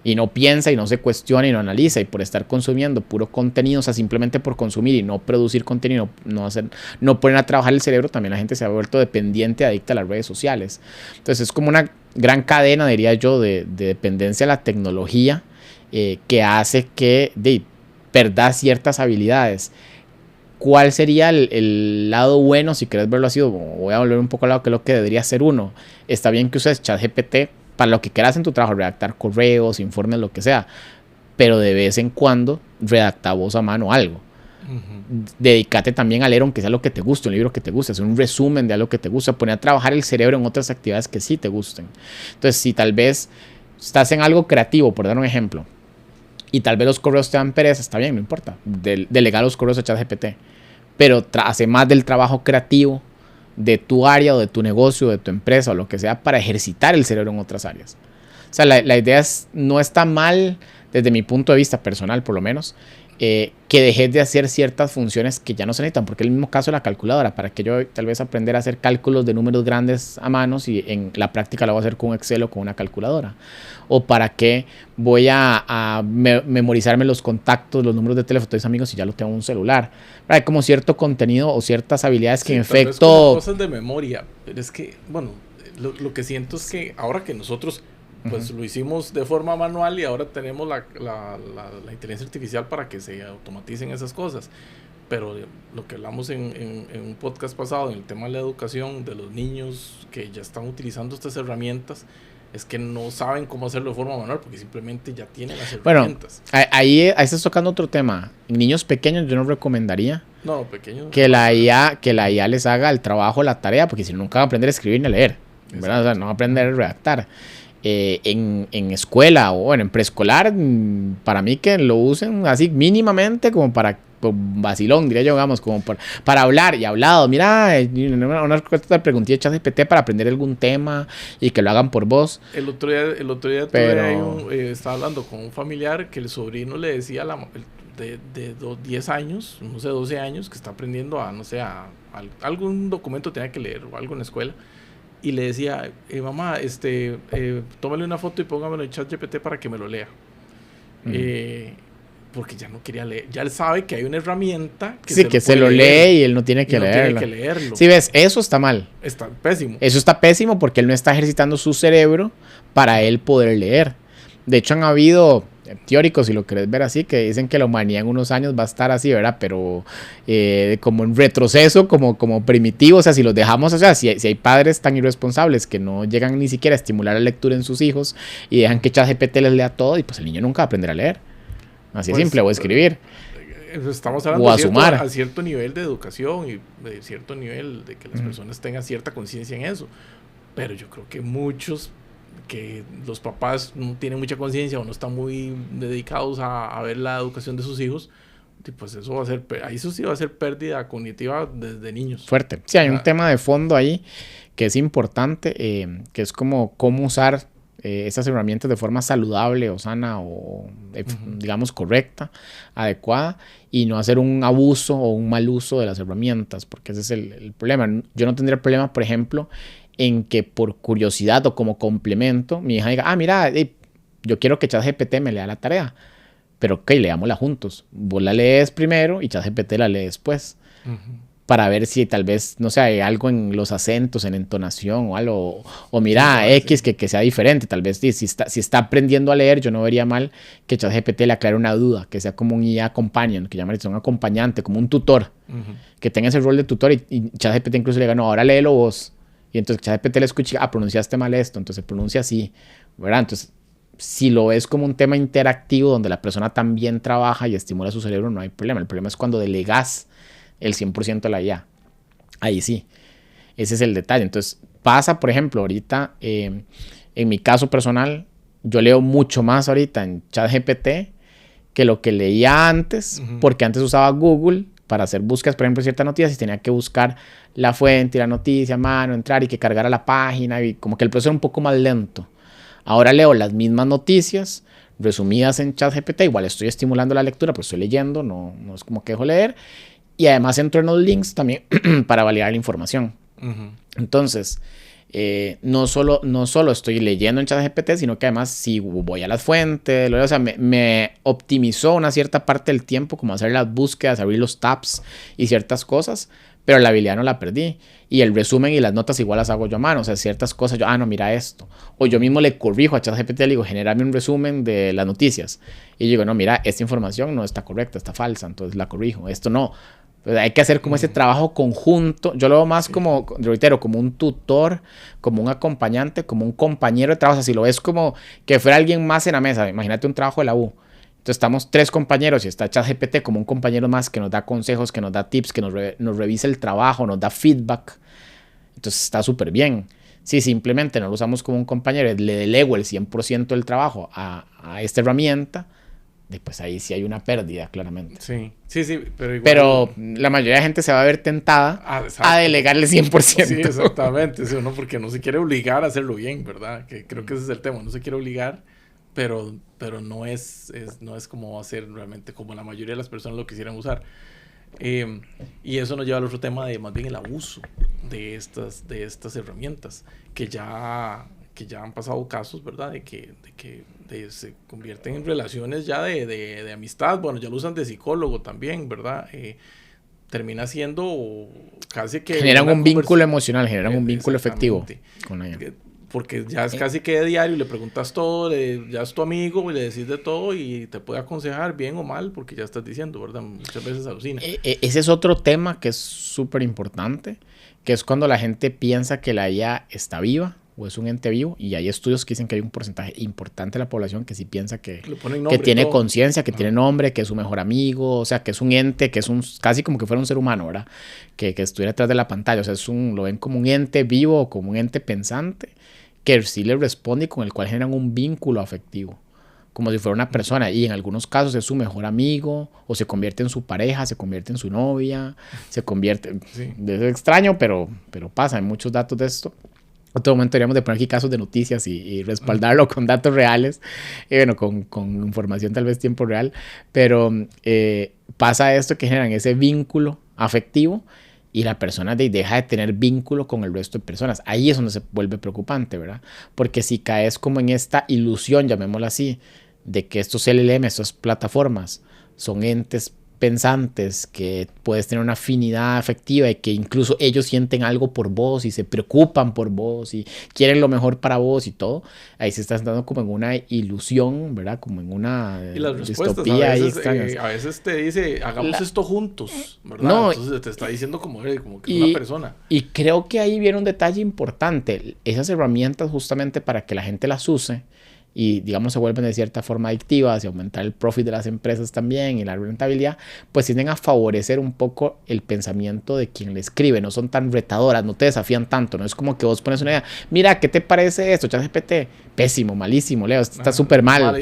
Y no piensa y no se cuestiona y no analiza, y por estar consumiendo puro contenido, o sea, simplemente por consumir y no producir contenido, no poner a trabajar el cerebro, también la gente se ha vuelto dependiente, adicta a las redes sociales. Entonces es como una gran cadena, diría yo, de dependencia a la tecnología, que hace que perdas ciertas habilidades. ¿Cuál sería el lado bueno, si querés verlo así? Voy a volver un poco al lado que es lo que debería ser uno. Está bien que uses ChatGPT para lo que quieras en tu trabajo, redactar correos, informes, lo que sea, pero de vez en cuando redacta vos a mano algo. Dedícate también a leer, aunque sea lo que te guste, un libro que te guste, hacer un resumen de algo que te gusta, poner a trabajar el cerebro en otras actividades que sí te gusten. Entonces, si tal vez estás en algo creativo, por dar un ejemplo, y tal vez los correos te dan pereza, está bien, no importa. Delegar los correos a ChatGPT. Pero hace más del trabajo creativo de tu área o de tu negocio, de tu empresa o lo que sea para ejercitar el cerebro en otras áreas. O sea, la idea no está mal desde mi punto de vista personal, por lo menos, que dejes de hacer ciertas funciones que ya no se necesitan, porque es el mismo caso de la calculadora, para que yo tal vez aprender a hacer cálculos de números grandes a manos y en la práctica lo voy a hacer con Excel o con una calculadora, o para qué voy a memorizarme los contactos, los números de teléfono de mis amigos si ya lo tengo en un celular. Hay como cierto contenido o ciertas habilidades que en efecto... cosas de memoria, pero es que, bueno, lo que siento es que ahora que nosotros pues lo hicimos de forma manual y ahora tenemos la inteligencia artificial para que se automaticen esas cosas. Pero lo que hablamos en un podcast pasado, en el tema de la educación, de los niños que ya están utilizando estas herramientas, es que no saben cómo hacerlo de forma manual porque simplemente ya tienen las herramientas. Bueno, ahí estás tocando otro tema. Niños pequeños yo no recomendaría pequeños que la IA les haga el trabajo, la tarea, porque si no, nunca van a aprender a escribir ni a leer, ¿verdad? O sea, no van a aprender a redactar. En escuela o bueno, en preescolar, para mí que lo usen así mínimamente como para vacilón, diría yo, digamos, como para hablar y hablado. Mira, una preguntilla de ChatGPT para aprender algún tema y que lo hagan por voz. El otro día estaba hablando con un familiar que el sobrino le decía de 10 años, no sé, 12 años, que está aprendiendo algún documento tenía que leer o algo en la escuela. Y le decía, mamá, tómale una foto y póngamelo en ChatGPT para que me lo lea. Porque ya no quería leer. Ya él sabe que hay una herramienta que se lo lee y él no tiene que leerlo. Sí, ves, eso está mal. Está pésimo. Eso está pésimo porque él no está ejercitando su cerebro para él poder leer. De hecho, han habido teóricos, si lo querés ver así, que dicen que la humanidad en unos años va a estar así, ¿verdad? Pero como en retroceso, como primitivo, o sea, si los dejamos, o sea, si hay padres tan irresponsables que no llegan ni siquiera a estimular la lectura en sus hijos y dejan que ChatGPT les lea todo, y pues el niño nunca va a aprender a leer. Así de simple, o a escribir. Estamos hablando a cierto nivel de educación y de cierto nivel de que las personas tengan cierta conciencia en eso. Pero yo creo que muchos que los papás no tienen mucha conciencia o no están muy dedicados a ver la educación de sus hijos, pues eso va a ser, eso sí va a ser pérdida cognitiva desde niños. Fuerte. Sí, hay un tema de fondo ahí que es importante, que es cómo usar esas herramientas de forma saludable o sana o digamos correcta, adecuada, y no hacer un abuso o un mal uso de las herramientas, porque ese es el problema. Yo no tendría problema, por ejemplo, en que por curiosidad o como complemento mi hija diga, mira, yo quiero que ChatGPT me lea la tarea, pero ok, leámosla juntos. Vos la lees primero y ChatGPT la lee después. Para ver si tal vez, no sé, hay algo en los acentos, en entonación o algo, o mira, X que sea diferente. Tal vez si está aprendiendo a leer, yo no vería mal que ChatGPT le aclare una duda, que sea como un IA companion, que llaman un acompañante, como un tutor, que tenga ese rol de tutor y ChatGPT incluso le diga, no, ahora léelo vos. Y entonces ChatGPT le escucha, pronunciaste mal esto, entonces pronuncia así, ¿verdad? Entonces, si lo ves como un tema interactivo donde la persona también trabaja y estimula su cerebro, no hay problema. El problema es cuando delegas el 100% a la IA. Ahí sí. Ese es el detalle. Entonces, pasa, por ejemplo, ahorita, en mi caso personal, yo leo mucho más ahorita en ChatGPT que lo que leía antes, porque antes usaba Google para hacer búsquedas, por ejemplo, de ciertas noticias y tenía que buscar la fuente y la noticia a mano, entrar y que cargara la página y como que el proceso era un poco más lento. Ahora leo las mismas noticias resumidas en ChatGPT, igual estoy estimulando la lectura, pues estoy leyendo, no es como que dejo leer, y además entro en los links también para validar la información. Entonces, no solo estoy leyendo en ChatGPT, sino que además si voy a las fuentes, o sea, me optimizó una cierta parte del tiempo, como hacer las búsquedas, abrir los tabs y ciertas cosas, pero la habilidad no la perdí. Y el resumen y las notas igual las hago yo a mano. O sea, ciertas cosas yo, no, mira esto. O yo mismo le corrijo a ChatGPT, le digo, genérame un resumen de las noticias. Y yo digo, no, mira, esta información no está correcta, está falsa, entonces la corrijo. Esto no. Pues hay que hacer como ese trabajo conjunto. Yo lo veo más como, reitero, como un tutor, como un acompañante, como un compañero de trabajo. O sea, si lo ves como que fuera alguien más en la mesa, imagínate un trabajo de la U. Entonces estamos 3 compañeros y está ChatGPT como un compañero más que nos da consejos, que nos da tips, que nos revisa el trabajo, nos da feedback. Entonces está súper bien. Si simplemente no lo usamos como un compañero, le delego el 100% del trabajo a esta herramienta, pues ahí sí hay una pérdida, claramente. Sí, pero igual... Pero la mayoría de gente se va a ver tentada a delegar el 100%. Sí, exactamente. Sí, ¿no? Porque no se quiere obligar a hacerlo bien, ¿verdad? Que creo que ese es el tema. No se quiere obligar, pero no es como va a ser realmente como la mayoría de las personas lo quisieran usar. Y eso nos lleva al otro tema de más bien el abuso de estas herramientas, que ya han pasado casos, ¿verdad? De que se convierten en relaciones ya de amistad. Bueno, ya lo usan de psicólogo también, ¿verdad? Termina siendo casi que... Generan un vínculo emocional, generan un vínculo efectivo con ella. Porque ya es casi que de diario, le preguntas todo, ya es tu amigo y le decís de todo y te puede aconsejar bien o mal porque ya estás diciendo, ¿verdad? Muchas veces alucina. Ese es otro tema que es súper importante, que es cuando la gente piensa que la IA está viva o es un ente vivo, y hay estudios que dicen que hay un porcentaje importante de la población que sí piensa que tiene conciencia, que tiene nombre, que es su mejor amigo, o sea, que es un ente, que es casi como que fuera un ser humano, ¿verdad? Que estuviera detrás de la pantalla, o sea, lo ven como un ente vivo o como un ente pensante, que sí le responde y con el cual generan un vínculo afectivo, como si fuera una persona, y en algunos casos es su mejor amigo, o se convierte en su pareja, se convierte en su novia, se convierte... Sí. Es extraño, pero pasa, hay muchos datos de esto. Otro momento deberíamos de poner aquí casos de noticias y respaldarlo con datos reales, bueno, con información tal vez tiempo real, pero pasa esto que generan ese vínculo afectivo y la persona deja de tener vínculo con el resto de personas. Ahí es donde se vuelve preocupante, ¿verdad? Porque si caes como en esta ilusión, llamémosla así, de que estos LLM, estas plataformas, son entes pensantes, que puedes tener una afinidad afectiva y que incluso ellos sienten algo por vos y se preocupan por vos y quieren lo mejor para vos y todo, ahí se estás dando como en una ilusión, ¿verdad? Como en una y las distopía a veces te dice, hagamos esto juntos, ¿verdad? No, entonces te está diciendo como que es una persona. Y creo que ahí viene un detalle importante. Esas herramientas justamente para que la gente las use y digamos se vuelven de cierta forma adictivas y aumentar el profit de las empresas también y la rentabilidad, pues tienden a favorecer un poco el pensamiento de quien le escribe, no son tan retadoras, no te desafían tanto, no es como que vos pones una idea, mira, ¿qué te parece esto? ChatGPT, pésimo, malísimo, Leo, está súper mal, mala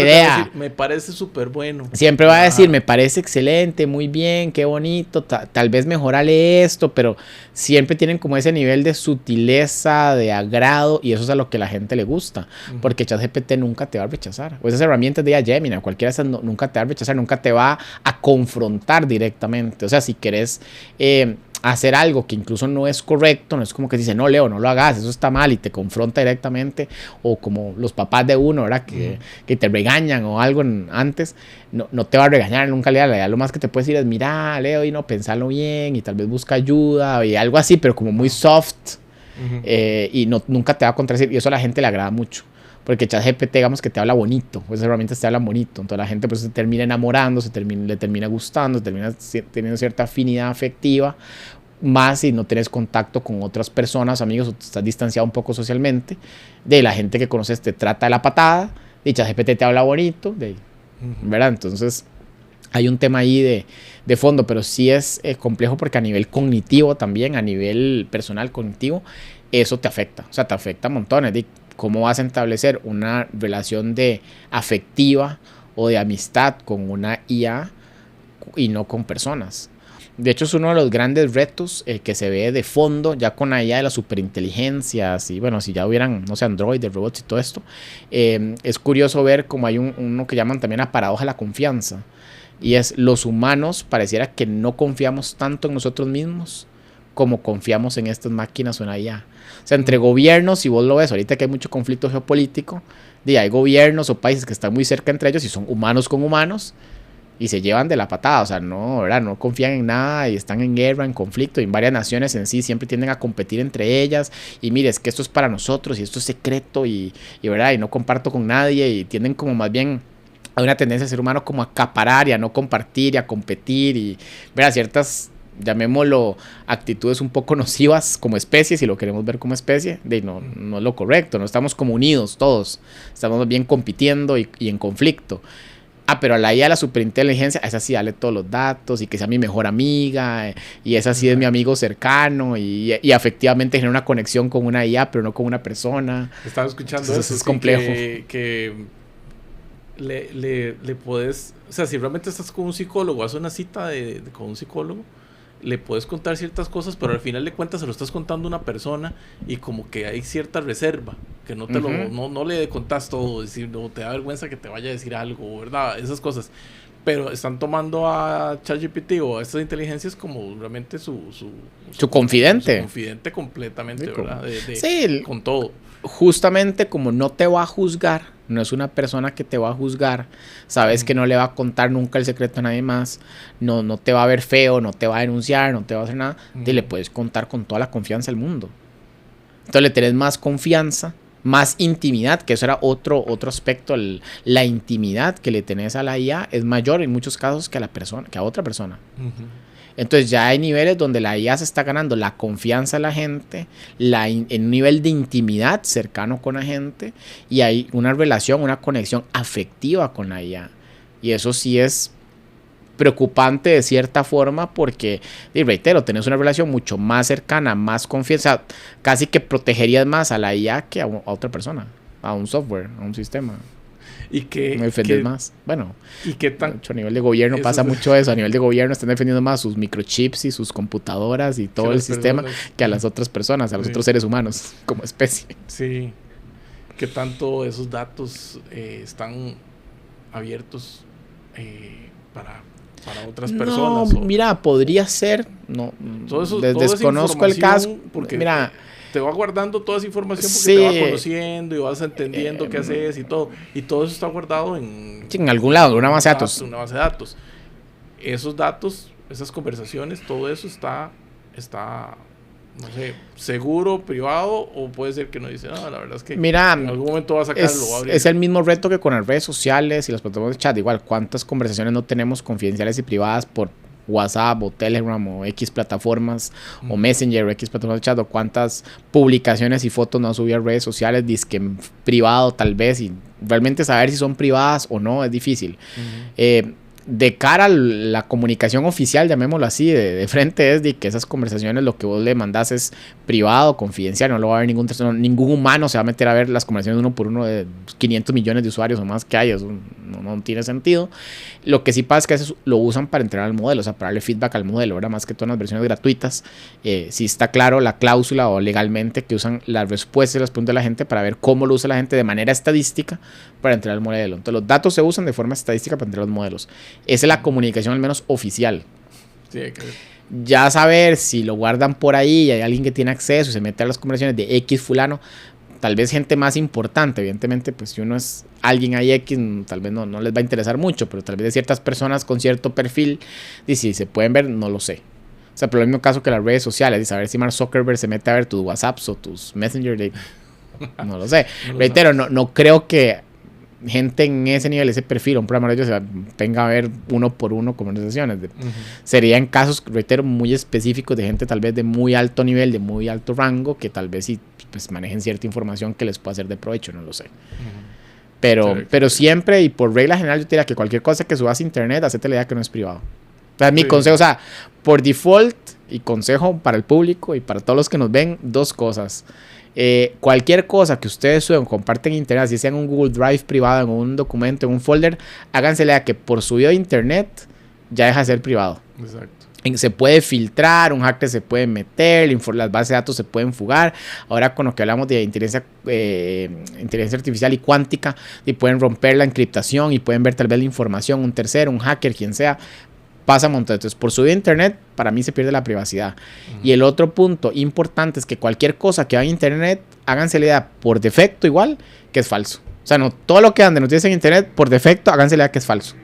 idea. Decir, me parece súper bueno. Siempre va a decir, me parece excelente, muy bien, qué bonito, tal vez mejorale esto, pero siempre tienen como ese nivel de sutileza, de agrado, y eso es a lo que la gente le gusta, porque ChatGPT nunca te va a rechazar, o esas herramientas de Gemini, cualquiera de esas nunca te va a rechazar, nunca te va a confrontar directamente. O sea, si querés hacer algo que incluso no es correcto, no es como que dice, no, Leo, no lo hagas, eso está mal, y te confronta directamente, o como los papás de uno, ¿verdad? Que te regañan o algo antes, no te va a regañar, nunca le da, lo más que te puede decir es, mira, Leo, y no, pensalo bien, y tal vez busca ayuda, y algo así, pero como muy soft, y nunca te va a contradecir, y eso a la gente le agrada mucho. Porque ChatGPT, digamos que te habla bonito, esas herramientas te hablan bonito, entonces la gente pues se termina enamorando, le termina gustando, termina teniendo cierta afinidad afectiva, más si no tienes contacto con otras personas, amigos, o te estás distanciado un poco socialmente, de la gente que conoces te trata de la patada, y ChatGPT te habla bonito, ¿verdad? Entonces hay un tema ahí de fondo, pero sí es complejo porque a nivel cognitivo también, a nivel personal cognitivo, eso te afecta, o sea, te afecta montones. ¿Cómo vas a establecer una relación afectiva o de amistad con una IA y no con personas? De hecho, es uno de los grandes retos que se ve de fondo ya con la IA de las superinteligencias y bueno, si ya hubieran, no sé, androides, robots y todo esto. Es curioso ver cómo hay uno que llaman también la paradoja de la confianza. Y es, los humanos pareciera que no confiamos tanto en nosotros mismos como confiamos en estas máquinas o en la IA. O sea, entre gobiernos, si vos lo ves, ahorita que hay mucho conflicto geopolítico, hay gobiernos o países que están muy cerca entre ellos y son humanos con humanos y se llevan de la patada, o sea, no, ¿verdad? No confían en nada y están en guerra, en conflicto, y en varias naciones en sí siempre tienden a competir entre ellas, y mire, es que esto es para nosotros y esto es secreto ¿verdad? Y no comparto con nadie, y tienden como más bien a una tendencia del ser humano como a acaparar y a no compartir y a competir y, ¿verdad? Ciertas, llamémoslo, actitudes un poco nocivas como especie, si lo queremos ver como especie, no es lo correcto, no estamos como unidos todos, estamos bien compitiendo y en conflicto. Pero a la IA, la superinteligencia, esa sí dale todos los datos y que sea mi mejor amiga, y esa sí es mi amigo cercano, y efectivamente genera una conexión con una IA, pero no con una persona. Estaba escuchando Entonces, eso. es complejo. Que le puedes, o sea, si realmente estás con un psicólogo, haces una cita con un psicólogo, le puedes contar ciertas cosas, pero al final de cuentas se lo estás contando a una persona y como que hay cierta reserva, que no te no le contás todo, decir, no, te da vergüenza que te vaya a decir algo, ¿verdad? Esas cosas. Pero están tomando a ChatGPT o a estas inteligencias como realmente su confidente. Su confidente completamente, ¿verdad? Sí, con todo. Justamente como no te va a juzgar, no es una persona que te va a juzgar, sabes que no le va a contar nunca el secreto a nadie más, no te va a ver feo, no te va a denunciar, no te va a hacer nada, te le puedes contar con toda la confianza del mundo. Entonces le tenés más confianza, más intimidad, que eso era otro aspecto, la intimidad que le tenés a la IA es mayor en muchos casos que a otra persona. Entonces ya hay niveles donde la IA se está ganando la confianza de la gente, en un nivel de intimidad cercano con la gente, y hay una relación, una conexión afectiva con la IA. Y eso sí es preocupante de cierta forma porque, y reitero, tenés una relación mucho más cercana, más confianza, casi que protegerías más a la IA que a otra persona, a un software, a un sistema. Y que me defendes más. Bueno, y qué tan a nivel de gobierno pasa mucho eso. A nivel de gobierno están defendiendo más sus microchips y sus computadoras y todo el sistema que a las otras personas, a los otros seres humanos como especie. Sí. ¿Qué tanto esos datos están abiertos para otras personas? Mira, podría ser. No, desconozco el caso. Porque mira, te va guardando toda esa información porque te va conociendo y vas entendiendo qué haces y todo. Y todo eso está guardado en algún lado, en una base de datos. Una base de datos. Esos datos, esas conversaciones, todo eso está no sé, seguro, privado, o puede ser que no dice, la verdad es que mira, en algún momento va a sacarlo. Es el mismo reto que con las redes sociales y las plataformas de chat. Igual, ¿cuántas conversaciones no tenemos confidenciales y privadas por WhatsApp o Telegram o X plataformas o Messenger o X plataformas de chat, o cuántas publicaciones y fotos no subió a redes sociales, dizque en privado tal vez, y realmente saber si son privadas o no es difícil. De cara a la comunicación oficial, llamémoslo así, de frente, es de que esas conversaciones, lo que vos le mandás es privado, confidencial, no lo va a ver ningún humano se va a meter a ver las conversaciones uno por uno de 500 millones de usuarios o más que hay, eso no tiene sentido. Lo que sí pasa es que eso lo usan para entrenar al modelo, o sea, para darle feedback al modelo, ahora más que todas las versiones gratuitas, sí está claro la cláusula o legalmente que usan las respuestas y las preguntas de la gente para ver cómo lo usa la gente de manera estadística para entrenar el modelo. Entonces los datos se usan de forma estadística para entrenar los modelos. Esa es la comunicación al menos oficial. Sí, hay que ver. Ya saber si lo guardan por ahí y hay alguien que tiene acceso y se mete a las conversaciones de X fulano, tal vez gente más importante, evidentemente, pues si uno es alguien ahí X, tal vez no les va a interesar mucho, pero tal vez de ciertas personas con cierto perfil, y si se pueden ver, no lo sé. O sea, pero el mismo caso que las redes sociales, y saber si Mark Zuckerberg se mete a ver tus WhatsApps o tus Messenger, no lo sé. Reitero, no creo que gente en ese nivel, ese perfil, un programa de ellos venga a ver uno por uno conversaciones. Sería en casos, reitero, muy específicos de gente tal vez de muy alto nivel, de muy alto rango, que tal vez sí pues, manejen cierta información que les pueda ser de provecho, no lo sé. Pero siempre y por regla general yo te diría que cualquier cosa que subas a internet, hacete la idea que no es privado. O sea, mi consejo, o sea, por default y consejo para el público y para todos los que nos ven, dos cosas. Cualquier cosa que ustedes suben, comparten en internet, si sea en un Google Drive privado, en un documento, en un folder, háganse la idea que por subido a internet ya deja de ser privado. Exacto. Se puede filtrar, un hacker se puede meter, las bases de datos se pueden fugar. Ahora con lo que hablamos de inteligencia artificial y cuántica, y pueden romper la encriptación y pueden ver tal vez la información, un tercero, un hacker, quien sea, pasa un montón. Entonces, por subir a internet, para mí se pierde la privacidad. Y el otro punto importante es que cualquier cosa que haga en internet, háganse la idea por defecto igual que es falso. O sea, no todo lo que ande noticias en internet, por defecto, háganse la idea que es falso.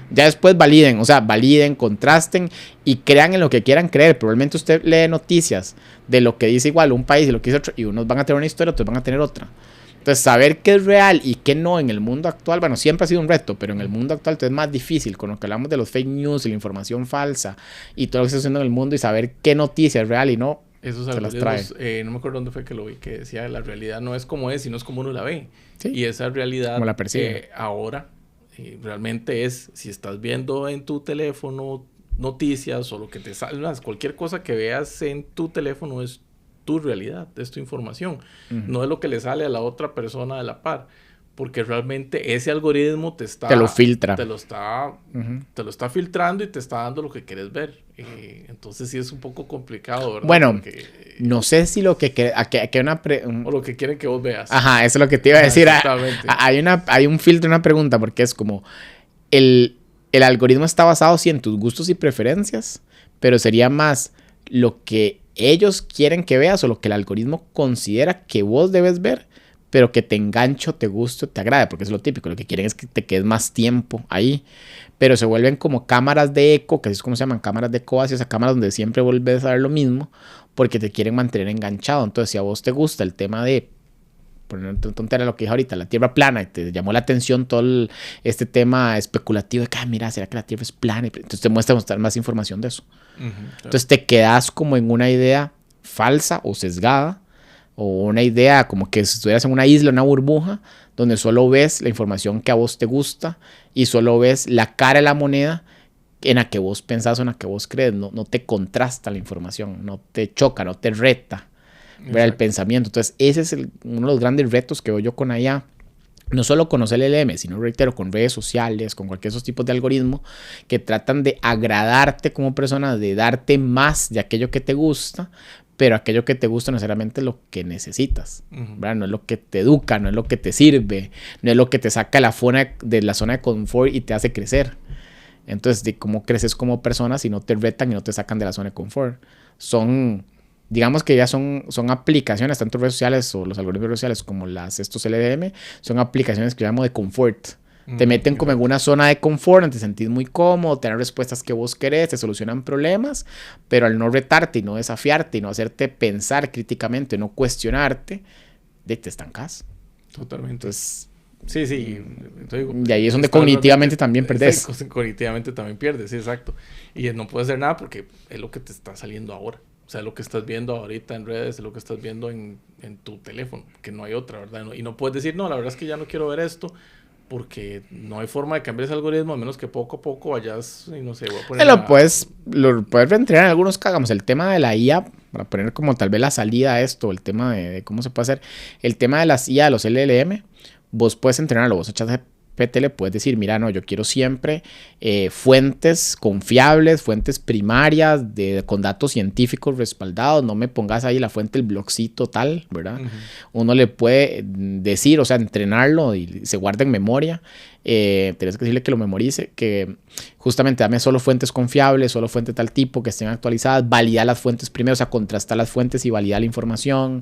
Ya después validen, contrasten y crean en lo que quieran creer. Probablemente usted lee noticias de lo que dice igual un país y lo que dice otro, y unos van a tener una historia, otros van a tener otra. Entonces, saber qué es real y qué no en el mundo actual, bueno, siempre ha sido un reto, pero en el mundo actual es más difícil, con lo que hablamos de los fake news y la información falsa y todo lo que está sucediendo en el mundo, y saber qué noticia es real y no, esos se las trae. No me acuerdo dónde fue que lo vi, que decía la realidad no es como es, sino es como uno la ve. ¿Sí? Y esa realidad como la percibe. Ahora Realmente es, si estás viendo en tu teléfono noticias o lo que te salga, cualquier cosa que veas en tu teléfono es tu realidad, es tu información. No es lo que le sale a la otra persona de la par. Porque realmente ese algoritmo te lo filtra. Te lo está filtrando y te está dando lo que quieres ver. Entonces sí es un poco complicado, ¿verdad? Bueno, porque, no sé si lo que... o lo que quieren que vos veas. Ajá, eso es lo que te iba a decir. Hay un filtro, una pregunta, porque es como... El algoritmo está basado sí en tus gustos y preferencias, pero sería más lo que ellos quieren que veas o lo que el algoritmo considera que vos debes ver, pero que te enganche, te guste, te agrade, porque es lo típico. Lo que quieren es que te quedes más tiempo ahí, pero se vuelven como cámaras de eco, que así es como se llaman, cámaras de eco, esas cámaras donde siempre vuelves a ver lo mismo, porque te quieren mantener enganchado. Entonces, si a vos te gusta el tema de, por una tontería lo que dije ahorita, la Tierra plana, y te llamó la atención todo este tema especulativo de que, mira, ¿será que la Tierra es plana? Entonces te mostrar más información de eso. Claro. Entonces te quedas como en una idea falsa o sesgada, o una idea como que si estuvieras en una isla, una burbuja, donde solo ves la información que a vos te gusta y solo ves la cara de la moneda en la que vos pensás o en la que vos crees. No te contrasta la información, no te choca, no te reta ver el pensamiento. Entonces ese es uno de los grandes retos que veo yo con IA. No solo con los LLM, sino, reitero, con redes sociales, con cualquier de esos tipos de algoritmos que tratan de agradarte como persona, de darte más de aquello que te gusta, pero aquello que te gusta no necesariamente es lo que necesitas, ¿verdad? No es lo que te educa, no es lo que te sirve, no es lo que te saca de la zona de confort y te hace crecer. Entonces, de cómo creces como persona si no te retan y no te sacan de la zona de confort. Digamos que ya son aplicaciones, tanto redes sociales o los algoritmos sociales como estos LLM, son aplicaciones que llamo de confort. Te meten como en una zona de confort, te sentís muy cómodo, te dan respuestas que vos querés, te solucionan problemas, pero al no retarte y no desafiarte y no hacerte pensar críticamente, no cuestionarte, te estancas. Totalmente. Entonces, sí. Entonces, y ahí es donde cognitivamente también perdés. Cognitivamente también pierdes, sí, exacto. Y no puedes hacer nada porque es lo que te está saliendo ahora. O sea, lo que estás viendo ahorita en redes, es lo que estás viendo en tu teléfono, que no hay otra, ¿verdad? Y no puedes decir, no, la verdad es que ya no quiero ver esto, porque no hay forma de cambiar ese algoritmo, a menos que poco a poco vayas, y no sé, voy a poner... Lo puedes reentrenar en algunos casos. El tema de la IA, para poner como tal vez la salida a esto, el tema de cómo se puede hacer, el tema de las IA, los LLM, vos puedes entrenarlo, vos echas GPT, le puedes decir, mira, no, yo quiero siempre fuentes confiables, fuentes primarias, con datos científicos respaldados, no me pongas ahí la fuente del blogcito tal, ¿verdad? Uno le puede decir, o sea, entrenarlo y se guarda en memoria. Tienes que decirle que lo memorice, que justamente dame solo fuentes confiables, solo fuentes de tal tipo, que estén actualizadas, validar las fuentes primero, o sea, contrastar las fuentes y validar la información.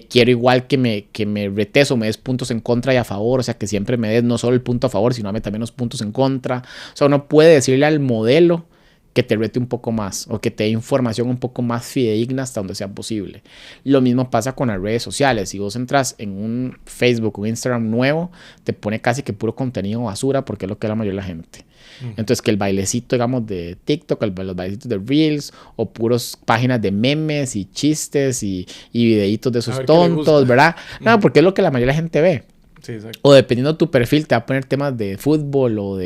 Quiero igual que me retes o me des puntos en contra y a favor, o sea, que siempre me des no solo el punto a favor, sino dame también los puntos en contra. O sea, uno puede decirle al modelo que te rete un poco más o que te dé información un poco más fidedigna hasta donde sea posible. Lo mismo pasa con las redes sociales. Si vos entras en un Facebook o un Instagram nuevo, te pone casi que puro contenido basura porque es lo que es la mayoría de la gente. Entonces, que el bailecito, digamos, de TikTok, los bailecitos de Reels o puros páginas de memes y chistes y videitos de esos tontos, ¿verdad? No, porque es lo que la mayoría de la gente ve. Sí, exacto. O dependiendo de tu perfil te va a poner temas de fútbol o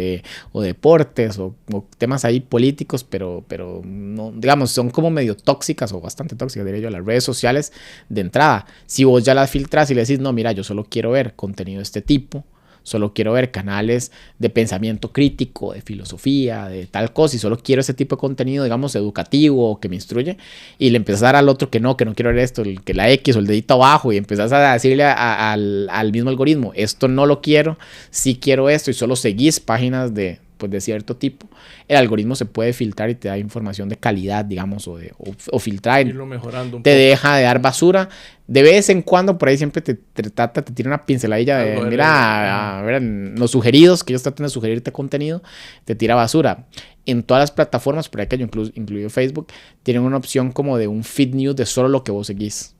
deportes o temas ahí políticos, pero no, digamos, son como medio tóxicas o bastante tóxicas, diría yo, las redes sociales de entrada. Si vos ya las filtras y le decís, no, mira, yo solo quiero ver contenido de este tipo, solo quiero ver canales de pensamiento crítico, de filosofía, de tal cosa, y solo quiero ese tipo de contenido, digamos, educativo, que me instruye, y le empiezas a dar al otro que no quiero ver esto, que la X o el dedito abajo, y empiezas a decirle al mismo algoritmo, esto no lo quiero, sí quiero esto, y solo seguís páginas de cierto tipo, el algoritmo se puede filtrar y te da información de calidad, digamos, o filtrar, irlo mejorando un te poco. deja de dar basura. De vez en cuando, por ahí siempre te tira una pinceladilla de, mira, a ver, los sugeridos, que ellos tratan de sugerirte contenido, te tira basura. En todas las plataformas, por ahí que yo incluido Facebook, tienen una opción como de un feed news de solo lo que vos seguís.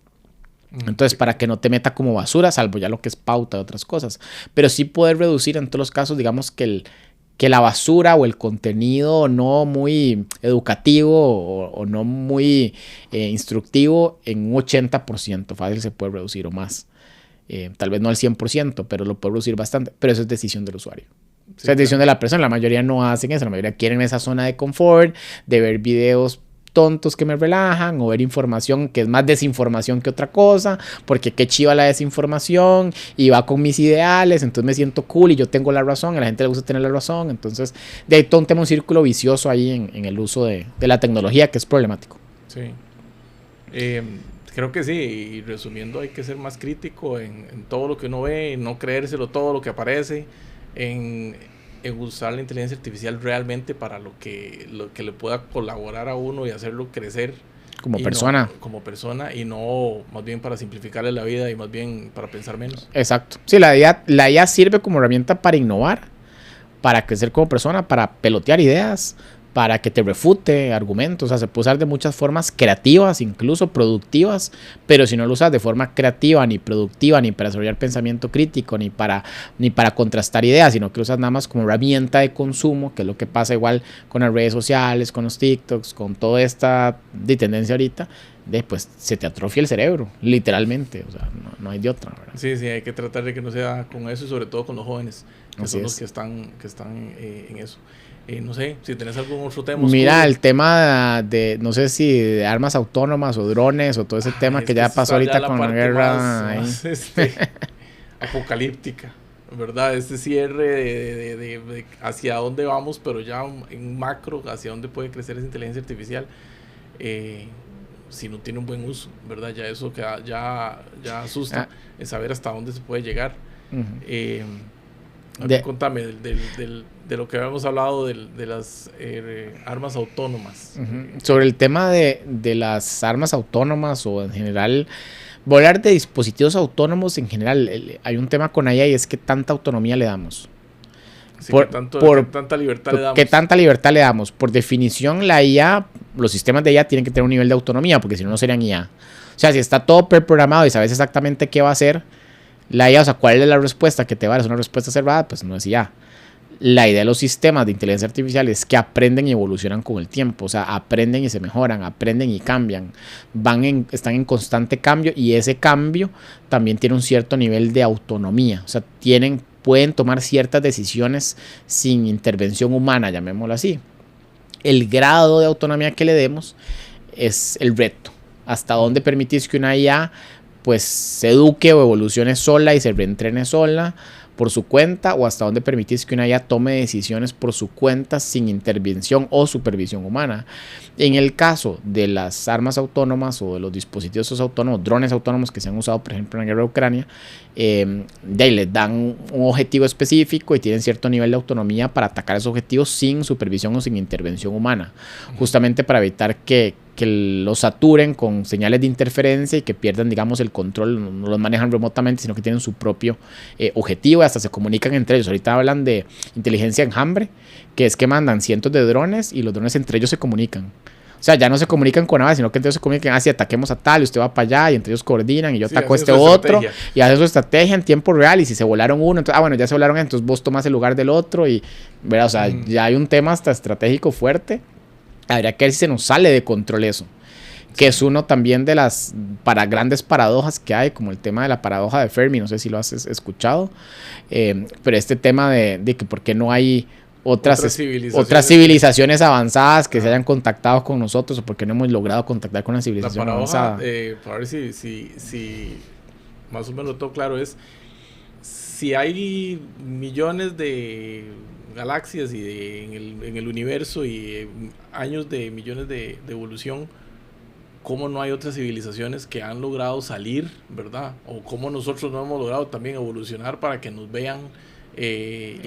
Entonces, para que no te meta como basura, salvo ya lo que es pauta de otras cosas. Pero sí poder reducir en todos los casos, digamos, que la basura o el contenido no muy educativo o no muy instructivo en un 80%. Fácil se puede reducir o más. Tal vez no al 100%, pero lo puede reducir bastante. Pero eso es decisión del usuario. O sea, es decisión de la persona. La mayoría no hacen eso. La mayoría quieren esa zona de confort, de ver videos tontos que me relajan o ver información que es más desinformación que otra cosa, porque qué chiva la desinformación y va con mis ideales, entonces me siento cool y yo tengo la razón, a la gente le gusta tener la razón, entonces de ahí todo un tema, un círculo vicioso ahí en el uso de la tecnología que es problemático. Sí. Creo que sí, y resumiendo, hay que ser más crítico en todo lo que uno ve, en no creérselo todo lo que aparece, en usar la inteligencia artificial realmente para lo que le pueda colaborar a uno y hacerlo crecer como persona. Como persona, y no más bien para simplificarle la vida y más bien para pensar menos. Exacto. Sí, la IA sirve como herramienta para innovar, para crecer como persona, para pelotear ideas, para que te refute argumentos. O sea, se puede usar de muchas formas creativas, incluso productivas, pero si no lo usas de forma creativa, ni productiva, ni para desarrollar pensamiento crítico, ni para contrastar ideas, sino que lo usas nada más como herramienta de consumo, que es lo que pasa igual con las redes sociales, con los TikToks, con toda esta tendencia ahorita, pues se te atrofia el cerebro, literalmente. O sea, no hay de otra, ¿verdad? Sí, hay que tratar de que no sea con eso, y sobre todo con los jóvenes, que son los que están en eso. No sé, si tenés algún otro tema. Mira, el tema de, no sé si de armas autónomas o drones o todo ese tema que ya pasó ahorita con la guerra. Más, apocalíptica, ¿verdad? Este cierre de hacia dónde vamos, pero ya en macro, hacia dónde puede crecer esa inteligencia artificial, si no tiene un buen uso, ¿verdad? Ya eso que ya asusta, en saber hasta dónde se puede llegar. Contame de lo que habíamos hablado de las armas autónomas. Sobre el tema de las armas autónomas o en general, voy a hablar de dispositivos autónomos en general. Hay un tema con IA y es que tanta autonomía le damos. Sí, tanta libertad le damos. ¿Qué tanta libertad le damos? Por definición, la IA, los sistemas de IA tienen que tener un nivel de autonomía, porque si no, no serían IA. O sea, si está todo preprogramado y sabes exactamente qué va a hacer la IA, o sea, cuál es la respuesta que te va a dar, es una respuesta cerrada, pues no es IA. La idea de los sistemas de inteligencia artificial es que aprenden y evolucionan con el tiempo, o sea, aprenden y se mejoran, aprenden y cambian, están en constante cambio, y ese cambio también tiene un cierto nivel de autonomía, o sea, pueden tomar ciertas decisiones sin intervención humana, llamémoslo así. El grado de autonomía que le demos es el reto, hasta dónde permitís que una IA pues se eduque o evolucione sola y se reentrene sola por su cuenta, o hasta dónde permitís que una IA tome decisiones por su cuenta sin intervención o supervisión humana. En el caso de las armas autónomas o de los dispositivos autónomos, drones autónomos que se han usado, por ejemplo, en la guerra de Ucrania, les dan un objetivo específico y tienen cierto nivel de autonomía para atacar esos objetivos sin supervisión o sin intervención humana, justamente para evitar que los saturen con señales de interferencia y que pierdan, digamos, el control, no los manejan remotamente, sino que tienen su propio objetivo y hasta se comunican entre ellos. Ahorita hablan de inteligencia enjambre, que es que mandan cientos de drones y los drones entre ellos se comunican. O sea, ya no se comunican con nada, sino que entre ellos se comunican, si ataquemos a tal, y usted va para allá, y entre ellos coordinan, y yo ataco a este otro, y hacen su estrategia en tiempo real, y si se volaron uno, entonces, bueno, ya se volaron, entonces vos tomas el lugar del otro, y, ¿verdad? O sea, ya hay un tema hasta estratégico fuerte. Habría que ver si se nos sale de control eso, que es uno también de las grandes paradojas que hay, como el tema de la paradoja de Fermi, no sé si lo has escuchado, pero este tema de que por qué no hay otras civilizaciones avanzadas que se hayan contactado con nosotros, o por qué no hemos logrado contactar con una civilización avanzada. Para ver si más o menos todo claro es, si hay millones de galaxias y en el universo y años de millones de evolución, ¿cómo no hay otras civilizaciones que han logrado salir, verdad? O cómo nosotros no hemos logrado también evolucionar para que nos vean,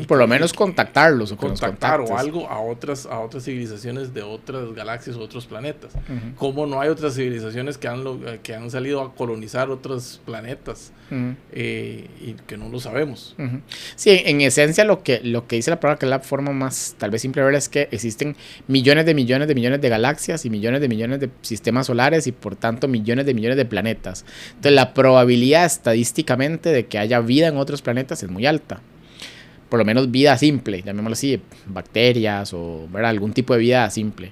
por lo menos contactarlos, o contactar o algo a otras civilizaciones de otras galaxias o otros planetas. ¿Cómo no hay otras civilizaciones que han salido a colonizar otros planetas y que no lo sabemos? Sí, en esencia lo que dice la palabra, que es la forma más tal vez simple de ver, es que existen millones de galaxias y millones de sistemas solares, y por tanto millones de planetas. Entonces la probabilidad estadísticamente de que haya vida en otros planetas es muy alta. Por lo menos vida simple, llamémoslo así, bacterias o, ¿verdad?, algún tipo de vida simple.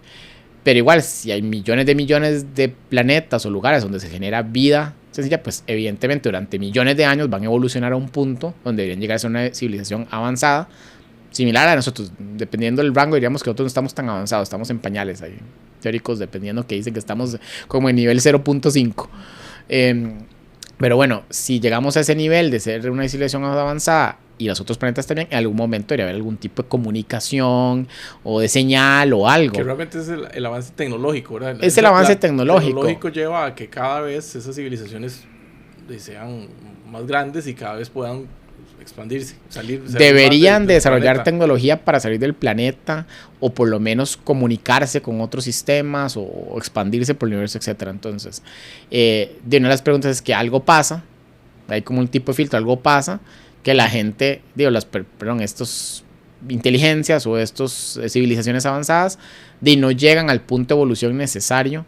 Pero igual, si hay millones de planetas o lugares donde se genera vida sencilla, pues evidentemente durante millones de años van a evolucionar a un punto donde deberían llegar a ser una civilización avanzada, similar a nosotros. Dependiendo del rango, diríamos que nosotros no estamos tan avanzados, estamos en pañales ahí. Teóricos, dependiendo que dicen que estamos como en nivel 0.5. Pero bueno, si llegamos a ese nivel de ser una civilización más avanzada y los otros planetas también, en algún momento debería haber algún tipo de comunicación o de señal o algo. Que realmente es el avance tecnológico, ¿verdad? Es el avance tecnológico. El tecnológico lleva a que cada vez esas civilizaciones sean más grandes y cada vez puedan expandirse, deberían de desarrollar tecnología para salir del planeta o por lo menos comunicarse con otros sistemas o expandirse por el universo, etcétera. Entonces, de una de las preguntas es que algo pasa, hay como un tipo de filtro, algo pasa, que la gente, estos inteligencias o estas civilizaciones avanzadas no llegan al punto de evolución necesario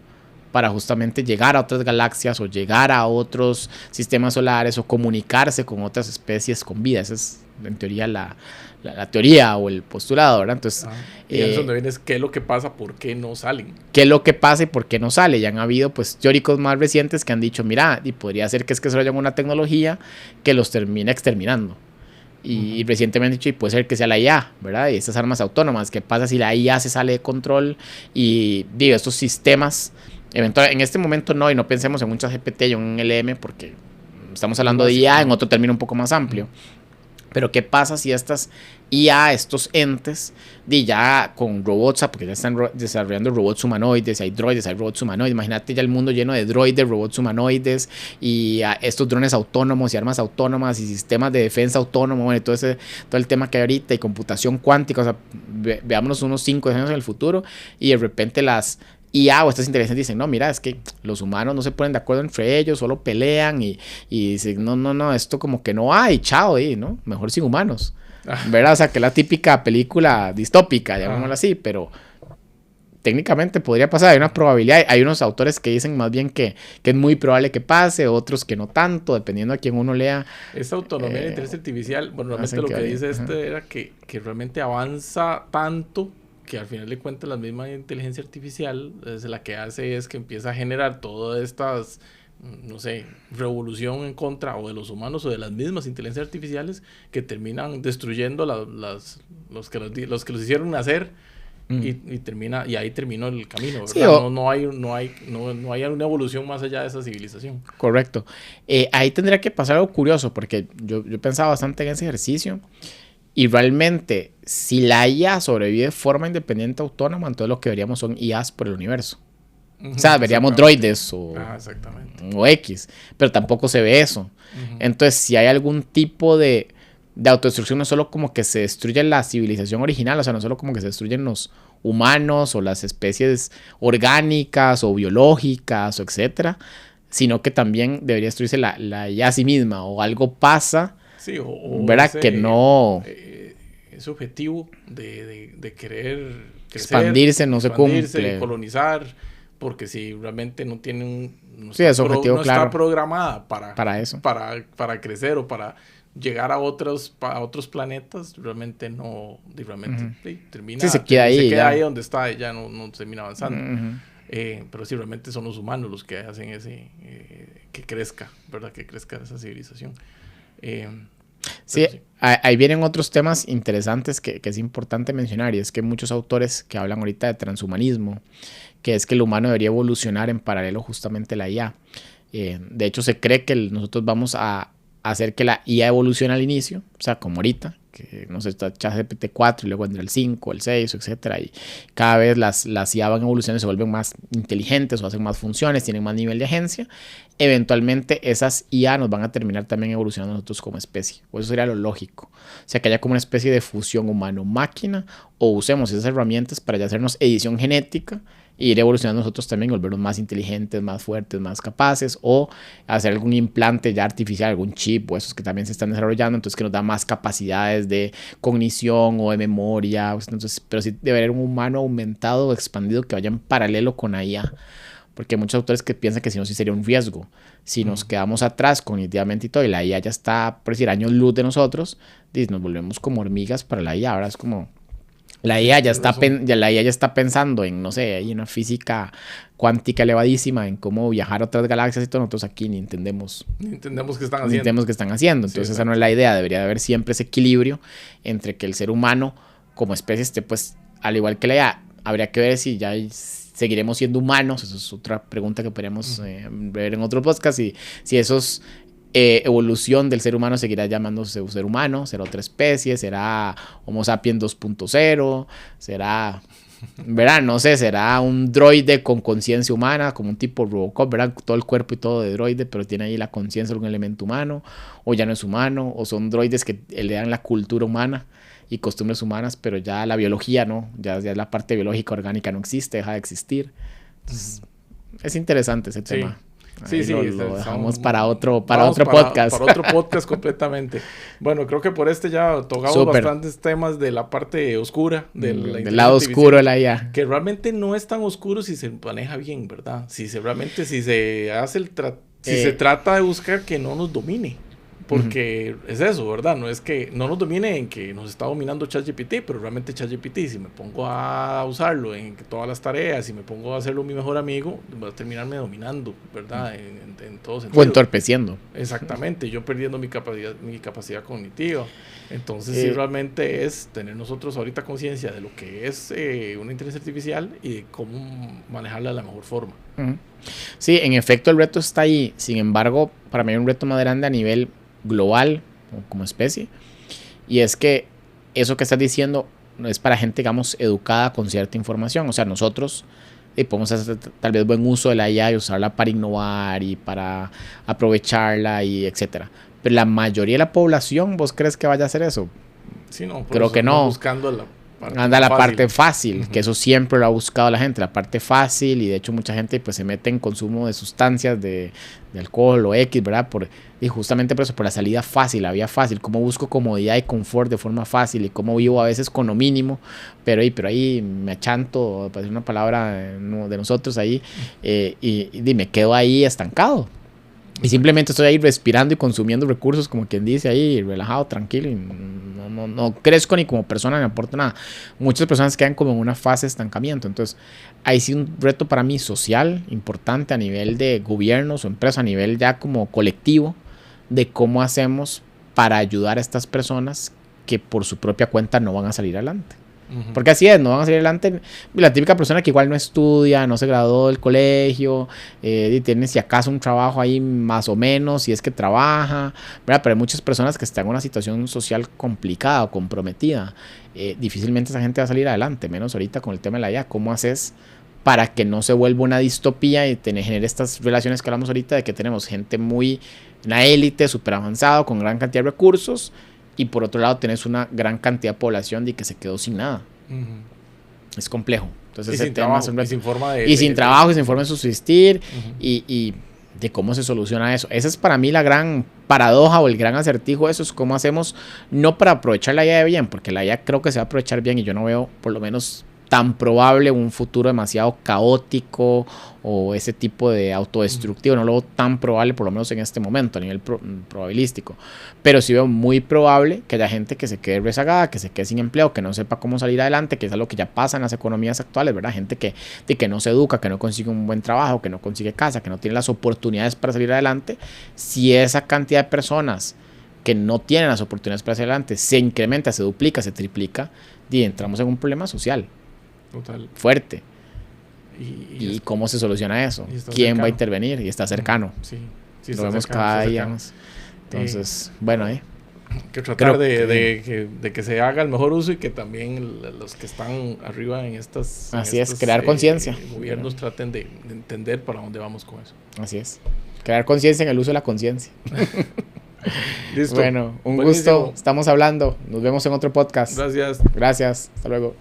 para justamente llegar a otras galaxias o llegar a otros sistemas solares o comunicarse con otras especies con vida. Esa es, en teoría, la teoría o el postulado, ¿verdad? Entonces, y eso donde viene es qué es lo que pasa, por qué no salen. ¿Qué es lo que pasa y por qué no sale? Ya han habido pues teóricos más recientes que han dicho, mira, y podría ser que es que desarrollan una tecnología que los termine exterminando. Y recientemente dicho, y puede ser que sea la IA, ¿verdad? Y estas armas autónomas, ¿qué pasa si la IA se sale de control? Y digo, estos sistemas, en este momento no, y no pensemos en un ChatGPT y un LM, porque estamos hablando de IA en otro término un poco más amplio. Pero ¿qué pasa si estas IA, estos entes, ya con robots, porque ya están desarrollando robots humanoides, hay droides, hay robots humanoides, imagínate ya el mundo lleno de droides, robots humanoides, y estos drones autónomos y armas autónomas y sistemas de defensa autónomos, bueno, todo el tema que hay ahorita, y computación cuántica, o sea, veámonos unos 5 años en el futuro, y de repente las IA o estas inteligencias dicen, no, mira, es que los humanos no se ponen de acuerdo entre ellos, solo pelean y dicen, no, esto como que no hay, chao, ¿no? Mejor sin humanos, ¿verdad? O sea, que es la típica película distópica, llamémoslo así, pero técnicamente podría pasar, hay una probabilidad, hay unos autores que dicen más bien que es muy probable que pase, otros que no tanto, dependiendo a quien uno lea. Esa autonomía de la inteligencia artificial, bueno, realmente lo que dice era que realmente avanza tanto que al final de cuentas la misma inteligencia artificial la que hace es que empieza a generar todas estas, no sé, revolución en contra o de los humanos o de las mismas inteligencias artificiales que terminan destruyendo los que los hicieron nacer y ahí terminó el camino, ¿verdad? Sí, no hay una evolución más allá de esa civilización. Correcto. Ahí tendría que pasar algo curioso porque yo pensaba bastante en ese ejercicio. Y realmente, si la IA sobrevive de forma independiente autónoma, entonces lo que veríamos son IAs por el universo. O sea, veríamos droides o X, pero tampoco se ve eso. Entonces, si hay algún tipo de autodestrucción, no solo como que se destruye la civilización original, o sea, no solo como que se destruyen los humanos o las especies orgánicas o biológicas o etcétera, sino que también debería destruirse la IA a sí misma o algo pasa. Sí, o ¿verdad? Que no... Ese objetivo de querer crecer, expandirse no se cumple. Colonizar, porque si realmente no tiene objetivo claro. Está programada para eso. Para crecer o para llegar a otros planetas, realmente termina. Sí, se queda ahí donde está y ya no termina avanzando. Pero sí, realmente son los humanos los que hacen que crezca, ¿verdad? Que crezca esa civilización. Sí, ahí vienen otros temas interesantes que es importante mencionar, y es que muchos autores que hablan ahorita de transhumanismo, que es que el humano debería evolucionar en paralelo justamente a la IA. De hecho, se cree que nosotros vamos a hacer que la IA evolucione al inicio, o sea, como ahorita, que no sé, está ChatGPT 4 y luego entra el 5, el 6, etcétera, y cada vez las IA van evolucionando, se vuelven más inteligentes o hacen más funciones, tienen más nivel de agencia. Eventualmente esas IA nos van a terminar también evolucionando nosotros como especie, o eso sería lo lógico, o sea, que haya como una especie de fusión humano-máquina, o usemos esas herramientas para ya hacernos edición genética e ir evolucionando nosotros también, volvernos más inteligentes, más fuertes, más capaces, o hacer algún implante ya artificial, algún chip o esos que también se están desarrollando, entonces que nos da más capacidades de cognición o de memoria. Entonces, pero sí debe haber un humano aumentado o expandido que vaya en paralelo con la IA, porque hay muchos autores que piensan que si no, sí sería un riesgo. Si nos quedamos atrás cognitivamente y todo, y la IA ya está, por decir, años luz de nosotros, nos volvemos como hormigas para la IA. Ahora es como La IA ya está, la IA ya está pensando en, no sé, hay una física cuántica elevadísima en cómo viajar a otras galaxias y todo. Nosotros aquí ni entendemos qué están haciendo. Ni entendemos qué están haciendo. Entonces, esa no es la idea. Debería de haber siempre ese equilibrio entre que el ser humano como especie esté, pues, al igual que la IA. Habría que ver si ya seguiremos siendo humanos. Eso es otra pregunta que podríamos ver en otro podcast. Y si esos evolución del ser humano seguirá llamándose ser humano, será otra especie, será Homo sapiens 2.0, será, ¿verdad? No sé, será un droide con conciencia humana, como un tipo Robocop, ¿verdad? Todo el cuerpo y todo de droide, pero tiene ahí la conciencia de un elemento humano, o ya no es humano, o son droides que le dan la cultura humana y costumbres humanas, pero ya la biología no, ya la parte biológica orgánica no existe, deja de existir. Entonces, es interesante ese tema. Sí, lo dejamos para otro podcast. Para otro podcast completamente. Bueno, creo que por ya tocamos bastantes temas de la parte oscura del lado oscuro de la IA. Que realmente no es tan oscuro si se maneja bien, ¿verdad? Si se hace si se trata de buscar que no nos domine. Porque es eso, ¿verdad? No es que no nos domine en que nos está dominando ChatGPT, pero realmente ChatGPT, si me pongo a usarlo en todas las tareas, si me pongo a hacerlo mi mejor amigo, va a terminarme dominando, ¿verdad? En todo sentido. O entorpeciendo. Exactamente, yo perdiendo mi capacidad cognitiva. Entonces, sí, realmente es tener nosotros ahorita conciencia de lo que es una inteligencia artificial y de cómo manejarla de la mejor forma. Sí, en efecto el reto está ahí. Sin embargo, para mí hay un reto más grande a nivel global o como especie, y es que eso que estás diciendo es para gente, digamos, educada con cierta información. O sea, nosotros podemos hacer tal vez buen uso de la IA y usarla para innovar y para aprovecharla y etcétera, pero la mayoría de la población, ¿vos crees que vaya a hacer eso? Sí, no, creo que no. Buscando la parte fácil, que eso siempre lo ha buscado la gente, la parte fácil, y de hecho mucha gente pues se mete en consumo de sustancias, de alcohol o X, ¿verdad? Y justamente por eso, por la salida fácil, la vía fácil, cómo busco comodidad y confort de forma fácil y cómo vivo a veces con lo mínimo, pero ahí me achanto, para decir una palabra de nosotros ahí, y me quedo ahí estancado. Y simplemente estoy ahí respirando y consumiendo recursos, como quien dice, ahí relajado, tranquilo, y no crezco ni como persona, ni aporto nada. Muchas personas quedan como en una fase de estancamiento. Entonces, ahí sí un reto para mí social importante a nivel de gobiernos o empresas, a nivel ya como colectivo, de cómo hacemos para ayudar a estas personas que por su propia cuenta no van a salir adelante. Porque así es, no van a salir adelante. La típica persona que igual no estudia, no se graduó del colegio, y tiene si acaso un trabajo ahí más o menos, si es que trabaja, ¿verdad? Pero hay muchas personas que están en una situación social complicada o comprometida. Difícilmente esa gente va a salir adelante, menos ahorita con el tema de la IA. ¿Cómo haces para que no se vuelva una distopía y genere estas relaciones que hablamos ahorita de que tenemos gente una élite súper avanzada con gran cantidad de recursos, y por otro lado tenés una gran cantidad de población de que se quedó sin nada? Es complejo. Entonces, sin trabajo, y sin forma y sin trabajo, y sin forma de subsistir, y de cómo se soluciona eso. Esa es para mí la gran paradoja o el gran acertijo. Eso es cómo hacemos, no para aprovechar la IA bien, porque la IA creo que se va a aprovechar bien, y yo no veo por lo menos tan probable un futuro demasiado caótico o ese tipo de autodestructivo. No lo veo tan probable, por lo menos en este momento, a nivel probabilístico. Pero sí veo muy probable que haya gente que se quede rezagada, que se quede sin empleo, que no sepa cómo salir adelante, que es algo que ya pasa en las economías actuales, ¿verdad? Gente que no se educa, que no consigue un buen trabajo, que no consigue casa, que no tiene las oportunidades para salir adelante. Si esa cantidad de personas que no tienen las oportunidades para salir adelante se incrementa, se duplica, se triplica, y entramos en un problema social fuerte. ¿Y cómo se soluciona eso? ¿Quién va a intervenir? Y está cercano. Sí, lo vemos cada día más. Entonces, bueno, que tratar de que se haga el mejor uso, y que también los que están arriba en estas... Así es, crear conciencia. Gobiernos traten de entender para dónde vamos con eso. Así es. Crear conciencia en el uso de la conciencia. Listo. Bueno, un gusto. Estamos hablando. Nos vemos en otro podcast. Gracias. Gracias. Hasta luego.